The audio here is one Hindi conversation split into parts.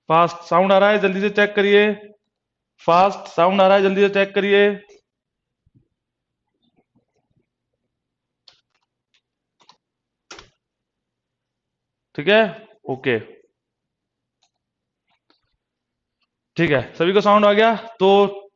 फास्ट साउंड आ रहा है, जल्दी से चेक करिए। फास्ट साउंड आ रहा है, जल्दी से चेक करिए। ठीक है, ओके, ठीक है, सभी को साउंड आ गया। तो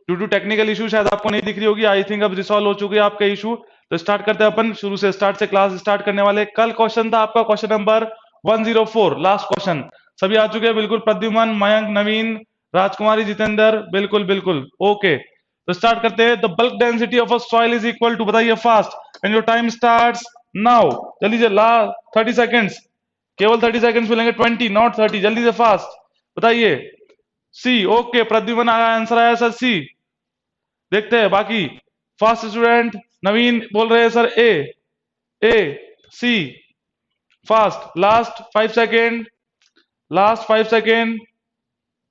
ड्यू टू टेक्निकल इशू शायद आपको नहीं दिख रही होगी, आई थिंक अब रिसॉल्व हो चुकी है आपका इशू। तो स्टार्ट करते हैं अपन शुरू से, स्टार्ट से क्लास स्टार्ट करने वाले। कल क्वेश्चन था आपका क्वेश्चन नंबर 104, लास्ट क्वेश्चन। सभी आ चुके हैं बिल्कुल, प्रद्युमन, मयंक, नवीन, राजकुमारी, जितेंद्र, बिल्कुल बिल्कुल ओके। तो स्टार्ट करते हैं। The bulk density of a soil is equal to, बताइए fast, and your time starts now. जल्दी से, ला 30 सेकेंड्स, केवल 30 सेकेंड्स मिलेंगे, 20 नॉट 30, जल्दी से फास्ट बताइए। सी, ओके, प्रद्युमन आया, आंसर आया सर सी। देखते हैं बाकी फास्ट स्टूडेंट। नवीन बोल रहे हैं sir A, A, C, fast, last 5 second, last 5 second.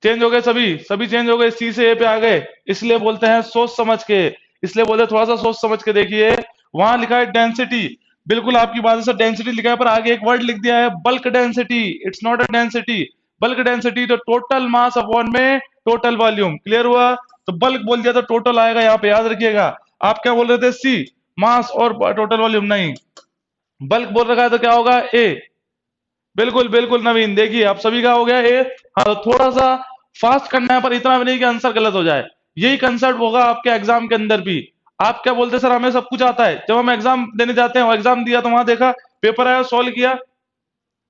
Change हो गए सभी, सभी चेंज हो गए, सी से ए पे आ गए। इसलिए बोलते हैं सोच समझ के, इसलिए बोलते हैं थोड़ा सा सोच समझ के देखिए। वहां लिखा है डेंसिटी, बिल्कुल आपकी बात है सर, डेंसिटी लिखा है, पर आगे एक वर्ड लिख दिया है bulk density. It's not a density, bulk density तो टोटल मास अपॉन में टोटल वॉल्यूम। क्लियर हुआ? तो बल्क बोल दिया तो टोटल आएगा यहाँ पे, याद रखिएगा। आप क्या बोल रहे थे? सी, मास और टोटल वॉल्यूम, नहीं, बल्क बोल रखा है तो क्या होगा? ए। बिल्कुल बिल्कुल नवीन, देखिए आप सभी का हो गया ए। हाँ, तो थोड़ा सा फास्ट करना है, पर इतना भी नहीं कि आंसर गलत हो जाए। यही कंसेप्ट होगा आपके एग्जाम के अंदर भी। आप क्या बोलते हैं सर हमें सब कुछ आता है, जब हम एग्जाम देने जाते हैं, एग्जाम दिया तो वहां देखा पेपर आया, सॉल्व किया,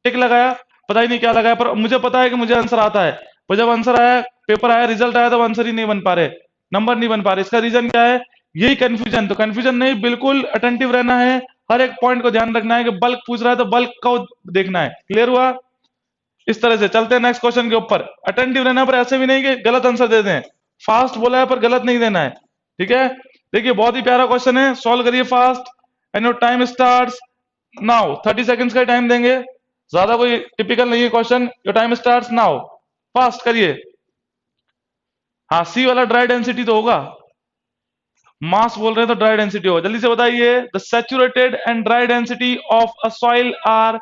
टिक लगाया, पता ही नहीं क्या लगाया, पर मुझे पता है कि मुझे आंसर आता है। पर जब आंसर आया, पेपर आया, रिजल्ट आया, तो आंसर ही नहीं बन पा रहे, नंबर नहीं बन पा रहे। इसका रीजन क्या है? यही कंफ्यूजन। तो कंफ्यूजन नहीं, बिल्कुल अटेंटिव रहना है, हर एक पॉइंट को ध्यान रखना है कि बल्क पूछ रहा है तो बल्क को देखना है। क्लियर हुआ? इस तरह से चलते हैं नेक्स्ट क्वेश्चन के ऊपर। अटेंटिव रहना, पर ऐसे भी नहीं कि गलत आंसर दे दें। फास्ट बोला है पर गलत नहीं देना है, ठीक है? देखिए बहुत ही प्यारा क्वेश्चन है, सॉल्व करिए fast, and your time starts now. 30 seconds का टाइम देंगे, ज्यादा कोई टिपिकल नहीं है question. Your time starts now, fast करिए। हाँ, सी वाला ड्राई डेंसिटी तो होगा, मास बोल रहे हैं तो ड्राई डेंसिटी होगा। जल्दी से बताइए। The saturated and dry density of a soil are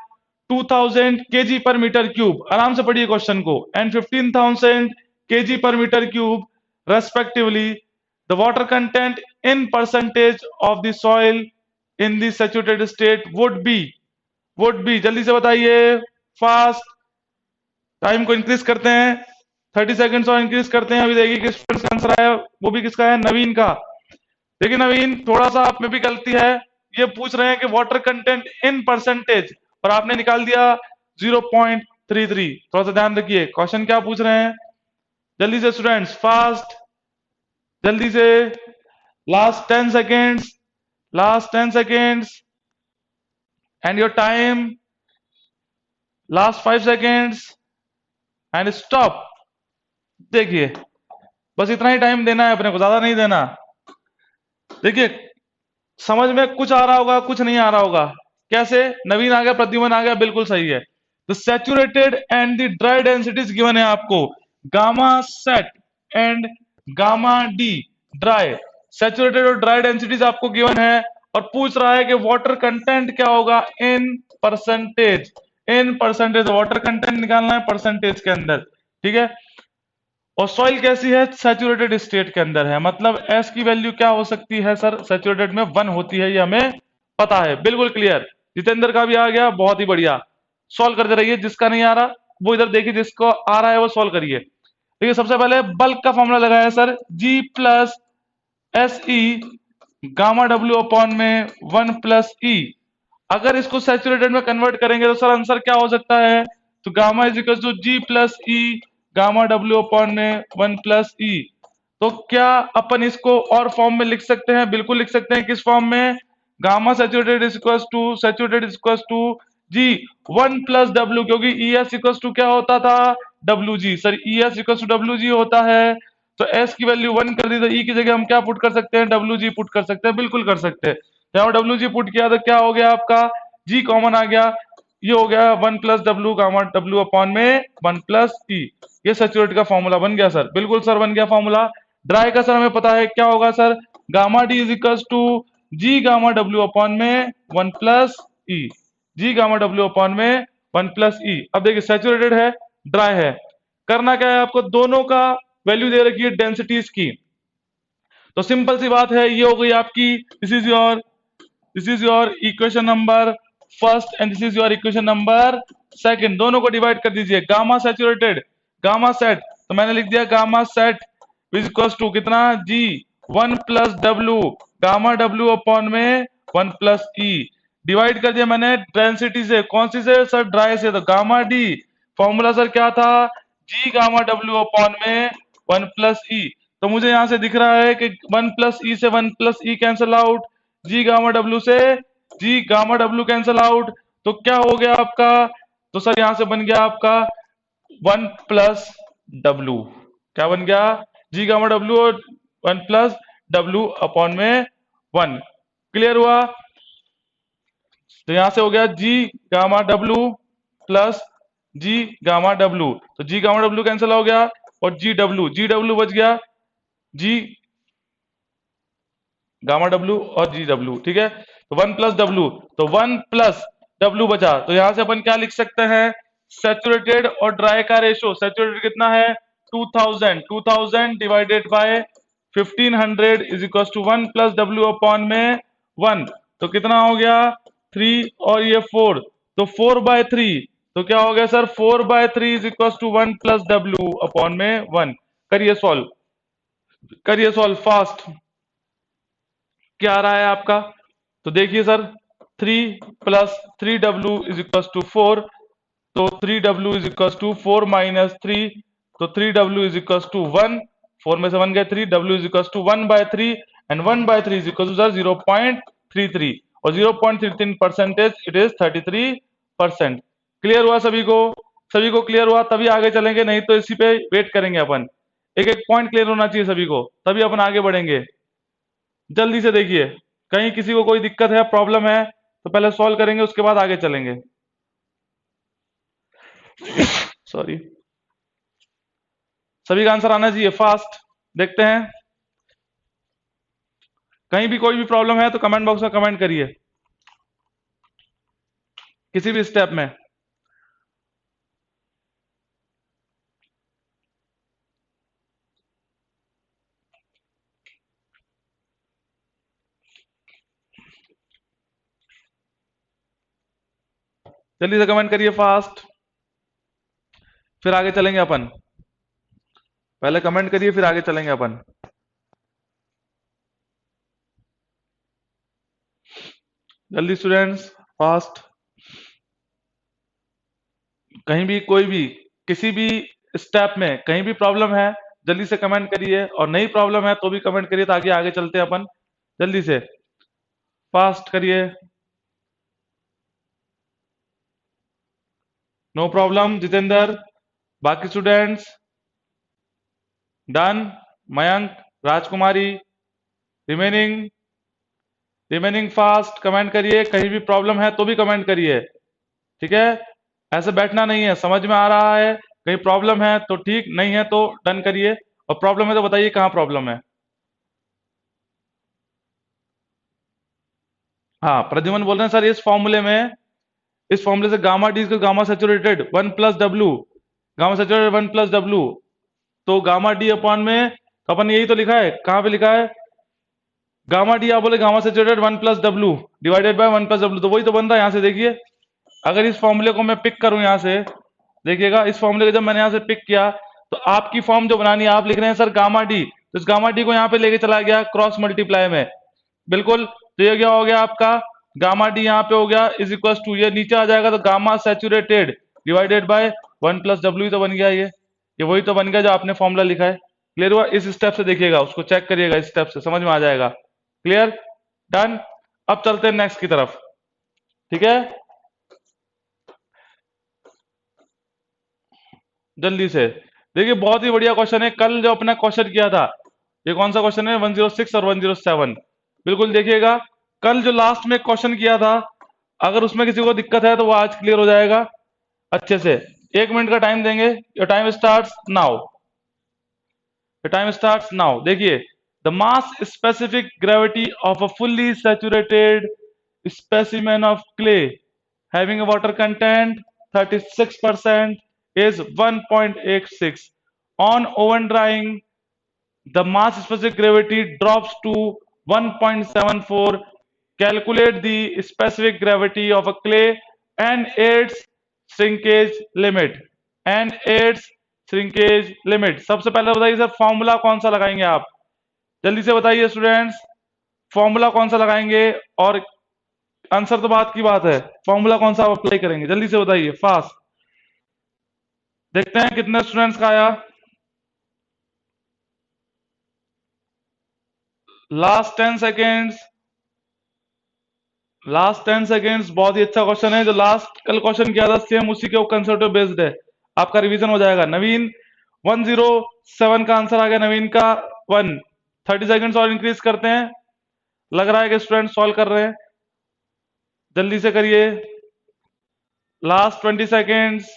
2000 kg per metre cube, आराम से पढ़िए क्वेश्चन को, and 15,000 kg per metre cube respectively. The water content in percentage of the soil in the saturated state would be, जल्दी से बताइए फास्ट। टाइम को इंक्रीज करते हैं, 30 सेकंड्स और इंक्रीज करते हैं। अभी देखिए किस स्टूडेंट का आंसर आया, वो भी किसका है? नवीन का। देखिए नवीन, थोड़ा सा आप में भी गलती है। ये पूछ रहे हैं कि वाटर कंटेंट इन परसेंटेज, और आपने निकाल दिया 0.33। थोड़ा सा ध्यान रखिए क्वेश्चन क्या पूछ रहे हैं। जल्दी से स्टूडेंट्स फास्ट, जल्दी से, last 10 seconds, last 10 seconds, and your time, last 5 seconds, and stop. देखिए बस इतना ही टाइम देना है अपने को, ज्यादा नहीं देना। देखिए समझ में कुछ आ रहा होगा, कुछ नहीं आ रहा होगा। कैसे? नवीन आ गया, प्रद्युमन आ गया, बिल्कुल सही है। The saturated and the dry densities given है आपको, gamma sat and gamma D dry. Saturated और ड्राई डेंसिटीज आपको गिवन है, और पूछ रहा है कि वाटर कंटेंट क्या होगा in percentage. In percentage water content निकालना है परसेंटेज के अंदर, ठीक है? और सॉइल कैसी है? सैचुरेटेड स्टेट के अंदर है, मतलब एस की वैल्यू क्या हो सकती है सर? सैचुरेटेड में 1 होती है, ये हमें पता है, बिल्कुल क्लियर। जितेंद्र का भी आ गया, बहुत ही बढ़िया। सॉल्व करते रहिए, जिसका नहीं आ रहा वो इधर देखिए, जिसको आ रहा है वो सॉल्व करिए। देखिए सबसे पहले बल्क का फॉर्मूला लगाया sir, G plus S E gamma W upon में 1 प्लस ई। अगर इसको सैचुरेटेड में कन्वर्ट करेंगे तो सर आंसर क्या हो सकता है? तो gamma is equal to G plus E gamma W upon में 1 प्लस ई। तो क्या अपन इसको और फॉर्म में लिख सकते हैं? बिल्कुल लिख सकते हैं। किस फॉर्म में? Gamma saturated is equal to, saturated is equal to G 1 plus W, क्योंकि ई एस इक्वल टू क्या होता था? W G. Sir E S equal to W G होता है, तो एस की वैल्यू 1 कर दी, तो ई की जगह हम क्या पुट कर सकते हैं? डब्ल्यू जी पुट कर सकते हैं, बिल्कुल कर सकते हैं। जहां डब्ल्यू जी पुट किया तो क्या हो गया आपका? जी कॉमन आ गया, ये हो गया 1 plus W gamma W upon में 1 प्लस ई। ये सैचुरेट का फॉर्मूला बन गया सर, बिल्कुल सर बन गया फॉर्मूला। ड्राई का सर हमें पता है क्या होगा sir? Gamma D is equal to G gamma W upon में 1 plus E, G gamma W upon में 1 प्लस ई। अब देखिए सैचुरेटेड है, ड्राई है, करना क्या है आपको, दोनों का वैल्यू दे रखी है डेंसिटीज की। तो सिंपल सी बात है, ये हो गई आपकी, this is your equation number first and this is your equation number second. दोनों को डिवाइड कर दीजिए। गामा सैचुरेटेड, गामा सेट, तो मैंने लिख दिया gamma sat is equal to कितना, जी 1+W, गामा W अपॉन में 1+E। डिवाइड कर दिया मैंने डेंसिटी से, कौन सी से सर, ड्राई से, तो गामा डी। फॉर्मूला सर क्या था, जी गामा W अपॉन में 1+E। तो मुझे यहां से दिख रहा है कि 1+E से 1+E कैंसल आउट, जी गामा W से जी गामा W कैंसल आउट। तो क्या हो गया आपका, तो सर यहां से बन गया आपका 1+W। क्या बन गया, जी गामा W और 1+W अपॉन में 1। क्लियर हुआ। तो यहां से हो गया जी गामा W प्लस जी गामा W, तो जी गामा W कैंसिल हो गया और जी डब्ल्यू बच गया, जी गामा W और जी डब्ल्यू, ठीक है। तो 1+W, तो 1+W बचा। तो यहां से अपन क्या लिख सकते हैं, सैचुरेटेड और ड्राई का रेशो, सैचुरेटेड कितना है 2000, 2000 divided by 1500 is equal to 1+W upon में 1। तो कितना हो गया 3 और ये 4, तो 4/3। तो क्या हो गया sir, 4/3 is equal to 1+W upon में 1। करिए सॉल्व, करिए सॉल्व फास्ट। क्या आ रहा है आपका, तो देखिए sir, 3+3W is equal to 4, तो 3W इज इक्वल टू 4-3, तो 3W इज इक्वल टू 1, 4 में से 1 गए 3, W is equal to 1/3 and 1/3 is equal to sir 0.33 और 0.33 परसेंटेज इट इज 33%। क्लियर हुआ सभी को, सभी को क्लियर हुआ, तभी आगे चलेंगे, नहीं तो इसी पे वेट करेंगे अपन। एक एक पॉइंट क्लियर होना चाहिए सभी को, तभी अपन आगे बढ़ेंगे। जल्दी से देखिए, कहीं किसी को कोई दिक्कत है, प्रॉब्लम है, तो पहले सॉल्व करेंगे, उसके बाद आगे चलेंगे। सॉरी, सभी का आंसर आना चाहिए फास्ट। देखते हैं, कहीं भी कोई भी प्रॉब्लम है तो कमेंट बॉक्स में कमेंट करिए, किसी भी स्टेप में। जल्दी से कमेंट करिए फास्ट, फिर आगे चलेंगे अपन। पहले कमेंट करिए फिर आगे चलेंगे अपन। जल्दी स्टूडेंट्स, फास्ट। कहीं भी कोई भी किसी भी स्टेप में कहीं भी प्रॉब्लम है, जल्दी से कमेंट करिए, और नई प्रॉब्लम है तो भी कमेंट करिए, ताकि आगे चलते हैं अपन। जल्दी से फास्ट करिए। नो प्रॉब्लम जितेंद्र, बाकी स्टूडेंट्स डन, मयंक, राजकुमारी, रिमेनिंग, रिमेनिंग फास्ट कमेंट करिए, कहीं भी प्रॉब्लम है तो भी कमेंट करिए, ठीक है। ऐसे बैठना नहीं है, समझ में आ रहा है, कहीं प्रॉब्लम है तो ठीक, नहीं है तो डन करिए, और प्रॉब्लम है तो बताइए कहाँ प्रॉब्लम है। हाँ, प्रद्युमन बोल रहे हैं सर, इस फॉर्मूले में, इस फॉर्मूले से गामा डी को gamma saturated 1+W, gamma saturated 1+W, तो गामा डी अपॉन में, तो अपन यही तो लिखा है, कहाँ पे लिखा है, गामा डी आप बोले gamma saturated 1+W divided by 1+W, तो वही तो बन रहा है यहाँ से। देखिए, अगर इस फॉर्मूले को मैं पिक करूं यहाँ से, देखिएगा, इस फॉर्मूले को जब मैंने यहाँ से पिक किया, तो आपकी फॉर्म जो बनानी है, आप लिख रहे हैं सर गामा डी, तो इस गामा डी को यहाँ पे लेके चला गया क्रॉस मल्टीप्लाई में, बिल्कुल। तो ये क्या हो गया आपका, गामा डी यहाँ पे हो गया इज इक्वल टू, ये नीचे आ जाएगा, तो gamma saturated divided by 1+W तो बन गया, ये वही तो बन गया जो आपने फॉर्मूला लिखा है। क्लियर हुआ, इस स्टेप से देखिएगा, उसको चेक करिएगा, इस स्टेप से समझ में आ जाएगा। Clear, done. अब चलते हैं नेक्स्ट की तरफ, ठीक है। जल्दी से देखिए, बहुत ही बढ़िया क्वेश्चन है। कल जो अपना क्वेश्चन किया था, ये कौन सा क्वेश्चन है, 106 और 107, बिल्कुल देखिएगा। कल जो लास्ट में क्वेश्चन किया था, अगर उसमें किसी को दिक्कत है तो वो आज क्लियर हो जाएगा अच्छे से। 1 मिनट का टाइम देंगे, your time starts now, your time starts now. देखिए, the mass specific gravity of a fully saturated specimen of clay having a water content 36% is 1.86. On oven drying, the mass specific gravity drops to 1.74. Calculate the specific gravity of a clay and its shrinkage limit. And its shrinkage limit. सबसे पहले बताइए सर फॉर्मूला कौन सा लगाएंगे आप? जल्दी से बताइए स्टूडेंट्स, फॉर्मूला कौन सा लगाएंगे? और आंसर तो बात की बात है, फॉर्मूला कौन सा अप्लाई करेंगे? जल्दी से बताइए फास्ट। देखते हैं कितने स्टूडेंट्स का आया। Last 10 seconds, last 10 seconds. बहुत ही अच्छा क्वेश्चन है, जो लास्ट कल क्वेश्चन किया था सेम उसी के कंसेप्ट बेस्ड है, आपका रिवीजन हो जाएगा। नवीन 107 का आंसर आ गया, नवीन का 1। 30 सेकेंड्स और इंक्रीज करते हैं। लग रहा है कि स्टूडेंट सॉल्व कर रहे हैं, जल्दी से करिए। Last 20 seconds,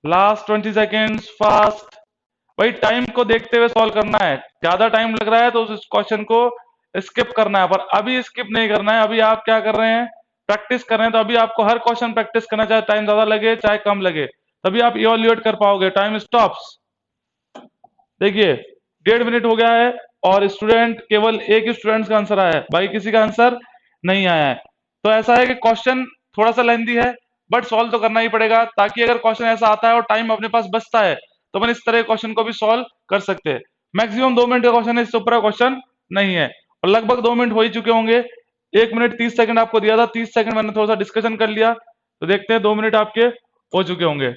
last 20 seconds, fast. भाई टाइम को देखते हुए सॉल्व करना है, ज्यादा टाइम लग रहा है तो उस क्वेश्चन को स्किप करना है, पर अभी स्किप नहीं करना है। अभी आप क्या कर रहे हैं? प्रैक्टिस कर रहे हैं, तो अभी आपको हर क्वेश्चन प्रैक्टिस करना, चाहे टाइम ज्यादा लगे चाहे कम लगे, तभी आप इवैल्यूएट कर पाओगे। Time stops. देखिए 1.5 मिनट हो गया है और स्टूडेंट केवल एक स्टूडेंट का आंसर आया है, बाकी किसी का आंसर नहीं आया है। तो ऐसा है कि क्वेश्चन थोड़ा सा लेंथी है, बट सॉल्व तो करना ही पड़ेगा, ताकि अगर क्वेश्चन ऐसा आता है और टाइम अपने पास बचता है तो अपन इस तरह क्वेश्चन को भी सॉल्व कर सकते हैं। मैक्सिमम 2 मिनट का क्वेश्चन है, इससे ऊपर क्वेश्चन नहीं है, और लगभग 2 मिनट हो ही चुके होंगे। 1 मिनट 30 सेकंड आपको दिया था, 30 सेकंड मैंने थोड़ा सा डिस्कशन कर लिया, तो देखते हैं 2 मिनट आपके हो चुके होंगे।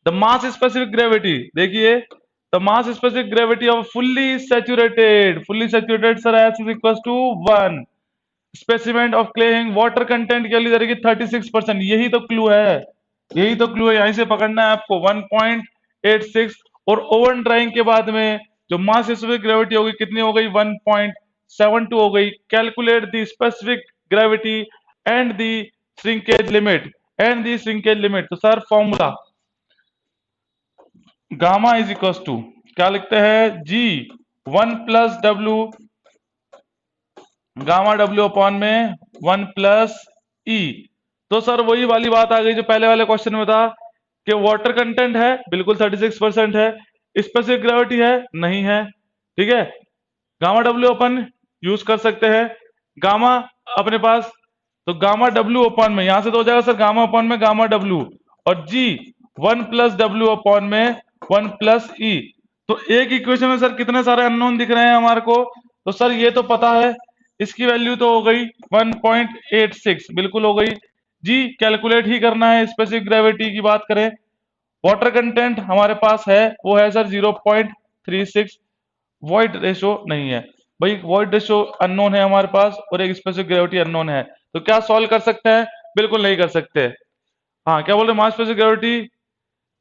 द मास स्पेसिफिक ग्रेविटी, देखिए the mass specific gravity of fully saturated sir S is equal to 1 specimen of clay having water content के लिए 36%। यही तो क्लू है, यही तो क्लू है, यहीं से पकड़ना है आपको 1.86। और ओवन ड्राइंग के बाद में जो मास स्पेसिफिक ग्रेविटी होगी कितनी हो गई? 1.72 हो गई। Calculate the specific gravity and the shrinkage limit, तो sir formula gamma is equal to क्या लिखते हैं? G 1 plus W, gamma W upon में 1 प्लस ई। तो सर वही वाली बात आ गई जो पहले वाले क्वेश्चन में था कि वाटर कंटेंट है, बिल्कुल 36% है। स्पेसिफिक ग्रेविटी है, नहीं है, ठीक है। गामा डब्ल्यू अपन यूज कर सकते हैं, गामा अपने पास, तो गामा डब्ल्यू अपॉन में यहां से तो हो जाएगा सर गामा अपॉन में गामा डब्ल्यू, और जी 1 प्लस डब्ल्यू अपॉन में 1 प्लस ई। तो एक इक्वेशन में सर कितने सारे अननोन दिख रहे हैं हमारे को? तो सर ये तो पता है, इसकी वैल्यू तो हो गई 1.86, बिल्कुल हो गई। जी कैलकुलेट ही करना है, स्पेसिफिक ग्रेविटी की बात करें, वाटर कंटेंट हमारे पास है, वो है सर 0.36। वॉइड रेशो नहीं है भाई, वॉइड रेशो अननोन है हमारे पास, और एक स्पेसिफिक ग्रेविटी अननोन है। तो क्या सॉल्व कर सकते हैं? बिल्कुल नहीं कर सकते। हाँ क्या बोल रहे? मास स्पेसिफिक ग्रेविटी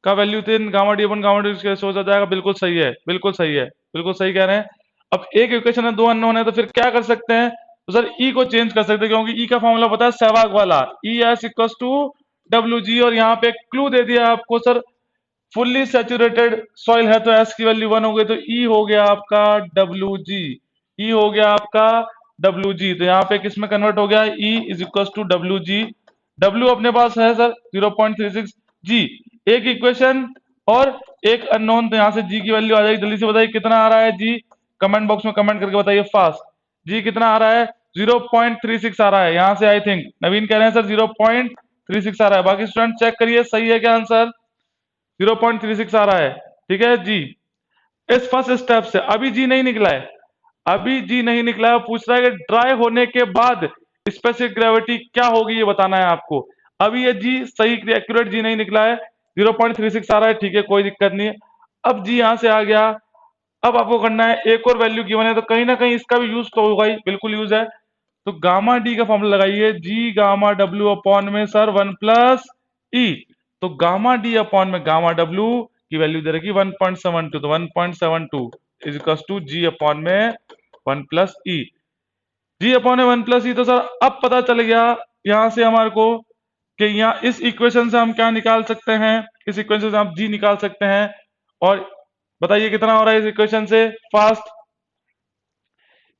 का वैल्यू 3 गामा डी अपन गामा डी हो जाएगा। बिल्कुल सही है, बिल्कुल सही है, बिल्कुल सही कह रहे हैं। अब एक इक्वेशन है, 2 अननोन है, तो फिर क्या कर सकते हैं? तो सर ई को चेंज कर सकते हैं, क्योंकि ई का फॉर्मूला पता है सहवाग वाला, E S equal to W G. और यहाँ पे क्लू दे दिया आपको सर, फुल्ली सैचुरेटेड सॉइल है तो एस की वैल्यू 1 हो गई, तो ई हो गया आपका डब्ल्यू जी, ई हो गया आपका डब्ल्यू जी। तो यहाँ पे किस में कन्वर्ट हो गया? E is equal to W G. W अपने पास है सर 0.36 जी। एक इक्वेशन और एक अननोन, तो यहाँ से जी की वैल्यू आ जाएगी। जल्दी से बताइए कितना आ रहा है जी, कमेंट बॉक्स में कमेंट करके बताइए फास्ट। जी कितना आ रहा है? 0.36 आ रहा है। यहाँ से आई थिंक नवीन कह रहे हैं सर 0.36 आ रहा है, बाकी स्टूडेंट चेक करिए सही है क्या आंसर? 0.36 आ रहा है, ठीक है जी। इस फर्स्ट स्टेप से अभी जी नहीं निकला है, अभी जी नहीं निकला है। पूछ रहा है कि ड्राई होने के बाद स्पेसिफिक ग्रेविटी क्या होगी, ये बताना है आपको। अभी ये जी सही एक्यूरेट जी नहीं निकला है, 0.36 आ रहा है, ठीक है कोई दिक्कत नहीं है। अब जी यहां से आ गया, अब आपको करना है, एक और वैल्यू गिवन है तो कहीं ना कहीं इसका भी यूज तो होगा ही, बिल्कुल यूज है। तो गामा डी का फॉर्मूला लगाइए, जी गामा डब्ल्यू अपॉन में सर 1 प्लस ई। तो गामा डी अपॉन में गामा डब्ल्यू की वैल्यू दे रखी 1.72, तो 1.72 is equal to G upon में 1 प्लस ई। जी अपॉन में 1 प्लस ई, तो सर अब पता चल गया यहां से हमारे को कि यहाँ इस इक्वेशन से हम क्या निकाल सकते हैं, इस इक्वेशन से हम जी निकाल सकते हैं। और बताइए कितना हो रहा है इस इक्वेशन से फास्ट?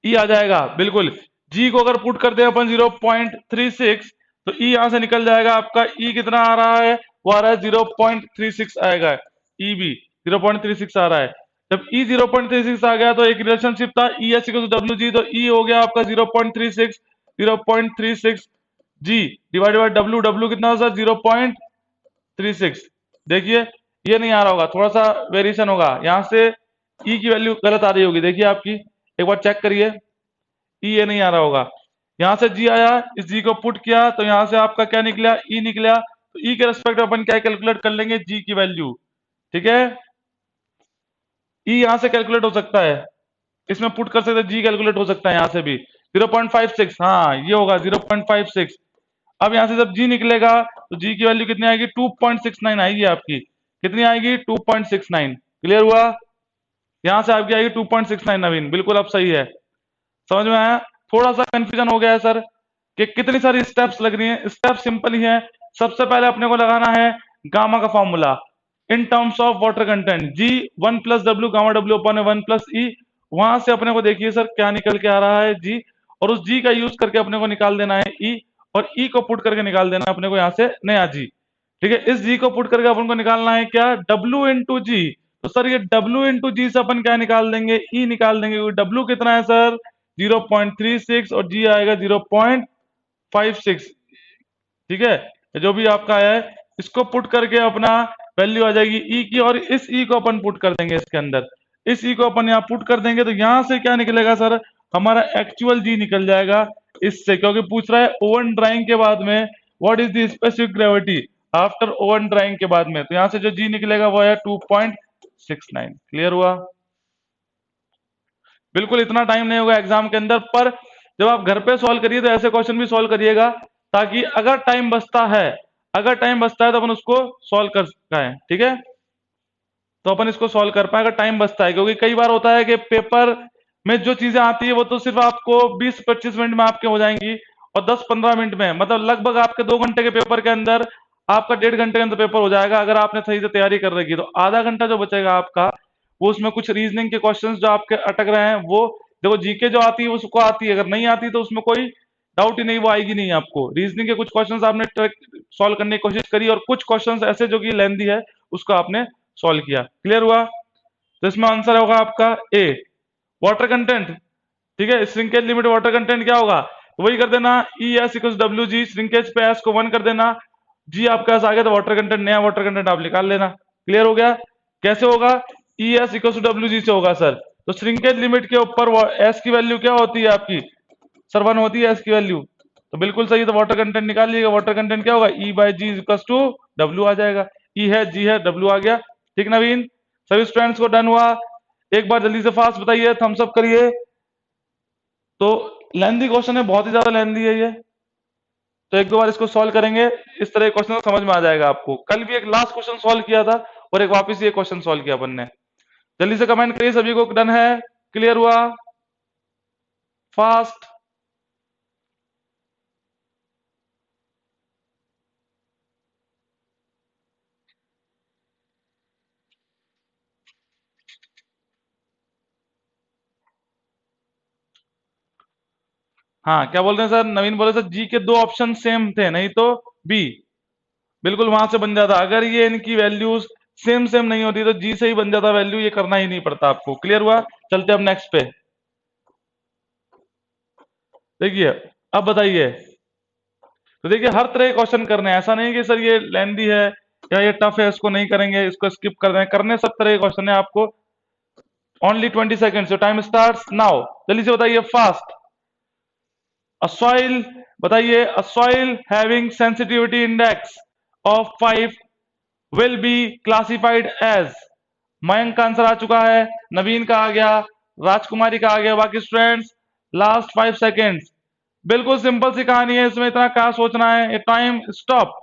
ई आ जाएगा बिल्कुल। जी को अगर पुट करते हैं अपन 0.36, तो ई यहां से निकल जाएगा आपका। ई कितना आ रहा है? वो आ रहा है 0.36 आएगा। ई भी 0.36 आ रहा है। जब ई 0.36 आ गया तो एक रिलेशनशिप था E S equal to W G, तो ई हो गया आपका 0.36, 0.36 G divide by W. W कितना होगा सर? 0.36। देखिए ये नहीं आ रहा होगा, थोड़ा सा वेरिएशन होगा यहाँ से। ई की वैल्यू गलत आ रही होगी, देखिए आपकी एक बार चेक करिए। ई ये नहीं आ रहा होगा, यहाँ से जी आया, इस जी को पुट किया तो यहाँ से आपका क्या निकला? ई निकला। तो ई के रेस्पेक्ट अपन क्या कैलकुलेट कर लेंगे? जी की वैल्यू। ठीक है, ई यहां से कैलकुलेट हो सकता है, इसमें पुट कर सकते हैं, जी कैलकुलेट हो सकता है यहाँ से भी। 0.56, हाँ ये होगा 0.56। अब यहाँ से जब जी निकलेगा तो जी की वैल्यू कितनी आएगी? 2.69 आएगी आपकी। कितनी आएगी? 2.69। क्लियर हुआ? यहाँ से आपकी आएगी 2.69। नवीन बिल्कुल अब सही है, समझ में आया? थोड़ा सा कंफ्यूजन हो गया है सर कि कितनी सारी स्टेप्स लग रही हैं। स्टेप सिंपल ही है। सबसे पहले अपने को लगाना है गामा का formula in terms of water content, G 1 plus W gamma W upon 1 plus E. वहां से अपने को देखिए सर क्या निकल के आ रहा है? जी। और उस जी का यूज करके अपने को निकाल देना है ई, और ई को पुट करके निकाल देना है अपने को यहाँ से नया जी। ठीक है, इस जी को पुट करके अपन को निकालना है क्या? डब्ल्यू इंटू जी। तो सर ये डब्ल्यू इंटू जी से अपन क्या निकाल देंगे? ई निकाल देंगे। डब्ल्यू कितना है सर? 0.36 और जी आएगा 0.56। ठीक है, ये जो भी आपका है इसको पुट करके अपना वैल्यू आ जाएगी ई की, और इस ई को अपन पुट कर देंगे इसके अंदर। इस ई को अपन यहाँ पुट कर देंगे तो यहाँ से क्या निकलेगा सर? हमारा एक्चुअल जी निकल जाएगा इससे, क्योंकि पूछ रहा है ओवन ड्राइंग के बाद में what is the specific gravity after oven drawing के बाद में। तो यहाँ से जो जी निकलेगा वो है 2.69। क्लियर हुआ? बिल्कुल इतना टाइम नहीं होगा एग्जाम के अंदर, पर जब आप घर पे सॉल्व करिए तो ऐसे क्वेश्चन भी सॉल्व करिएगा, ताकि अगर टाइम बचता है, अगर टाइम बचता है तो अपन उसको सॉल्व कर सकते हैं। ठीक है, तो अपन इसको सॉल्व कर पाए अगर टाइम बचता है, क्योंकि कई बार होता है कि पेपर में जो चीजें आती है वो तो सिर्फ आपको 20-25 मिनट में आपके हो जाएंगी, और 10-15 मिनट में, मतलब लगभग आपके 2 घंटे के पेपर के अंदर आपका 1.5 घंटे के अंदर पेपर हो जाएगा, अगर आपने सही से तैयारी कर रखी। तो आधा घंटा जो बचेगा आपका, वो उसमें कुछ रीजनिंग के क्वेश्चंस जो आपके अटक रहे हैं वो देखो, जीके जो आती है वो उसको आती है, अगर नहीं आती तो उसमें कोई डाउट ही नहीं, वो आएगी नहीं आपको। रीजनिंग के कुछ क्वेश्चंस आपने सॉल्व करने की कोशिश करी, और कुछ क्वेश्चंस ऐसे जो कि लेंथी है उसको आपने सॉल्व किया। क्लियर हुआ? तो इसमें आंसर होगा आपका ए, वाटर कंटेंट। ठीक है, श्रिंकेज लिमिट वाटर कंटेंट क्या होगा? तो वही कर देना, ई S equal W G, shrinkage पे एस को 1 कर देना, जी आपके पास आ गया तो वाटर कंटेंट, नया वाटर कंटेंट आप निकाल लेना। क्लियर हो गया? कैसे होगा? E S equal to W G से होगा सर। तो श्रिंकेज लिमिट के ऊपर एस की वैल्यू क्या होती है आपकी? सर 1 होती है एस की वैल्यू। तो बिल्कुल सही, तो वाटर कंटेंट निकाल लीजिएगा। वाटर कंटेंट क्या होगा? E by G equal to W आ जाएगा। ई है, जी है, डब्ल्यू आ गया। ठीक नवीन, सभी स्टूडेंट्स को डन हुआ? एक बार जल्दी से फास्ट बताइए, थम्स अप करिए। तो लेंथी क्वेश्चन है, बहुत ही ज्यादा लेंथी है ये, तो एक दो बार इसको सॉल्व करेंगे, इस तरह के क्वेश्चन समझ में आ जाएगा आपको। कल भी एक लास्ट क्वेश्चन सॉल्व किया था, और एक वापस ये क्वेश्चन सॉल्व किया अपन ने। जल्दी से कमेंट करिए, सभी को डन है? क्लियर हुआ? फास्ट। हाँ क्या बोल रहे हैं सर? नवीन बोले सर जी के दो ऑप्शन सेम थे, नहीं तो बी। बिल्कुल वहां से बन जाता, अगर ये इनकी वैल्यूज सेम सेम नहीं होती तो जी से ही बन जाता वैल्यू, ये करना ही नहीं पड़ता आपको। क्लियर हुआ? चलते अब नेक्स्ट पे। देखिए अब बताइए, तो देखिए हर तरह के क्वेश्चन करने हैं, ऐसा नहीं कि सर ये लेंदी है या ये टफ है इसको नहीं करेंगे, इसको स्किप कर दें, करने सब तरह के क्वेश्चन है आपको। Only 20 second, so time starts now. जल्दी से बताइए फास्ट। अ सॉइल, बताइए, a soil having sensitivity index of 5 will be classified as. Mayank का आंसर आ चुका है, नवीन का आ गया, राजकुमारी का आ गया, बाकी स्टूडेंट्स लास्ट 5 सेकेंड्स। बिल्कुल सिंपल सी कहानी है, इसमें इतना क्या सोचना है। Time stop.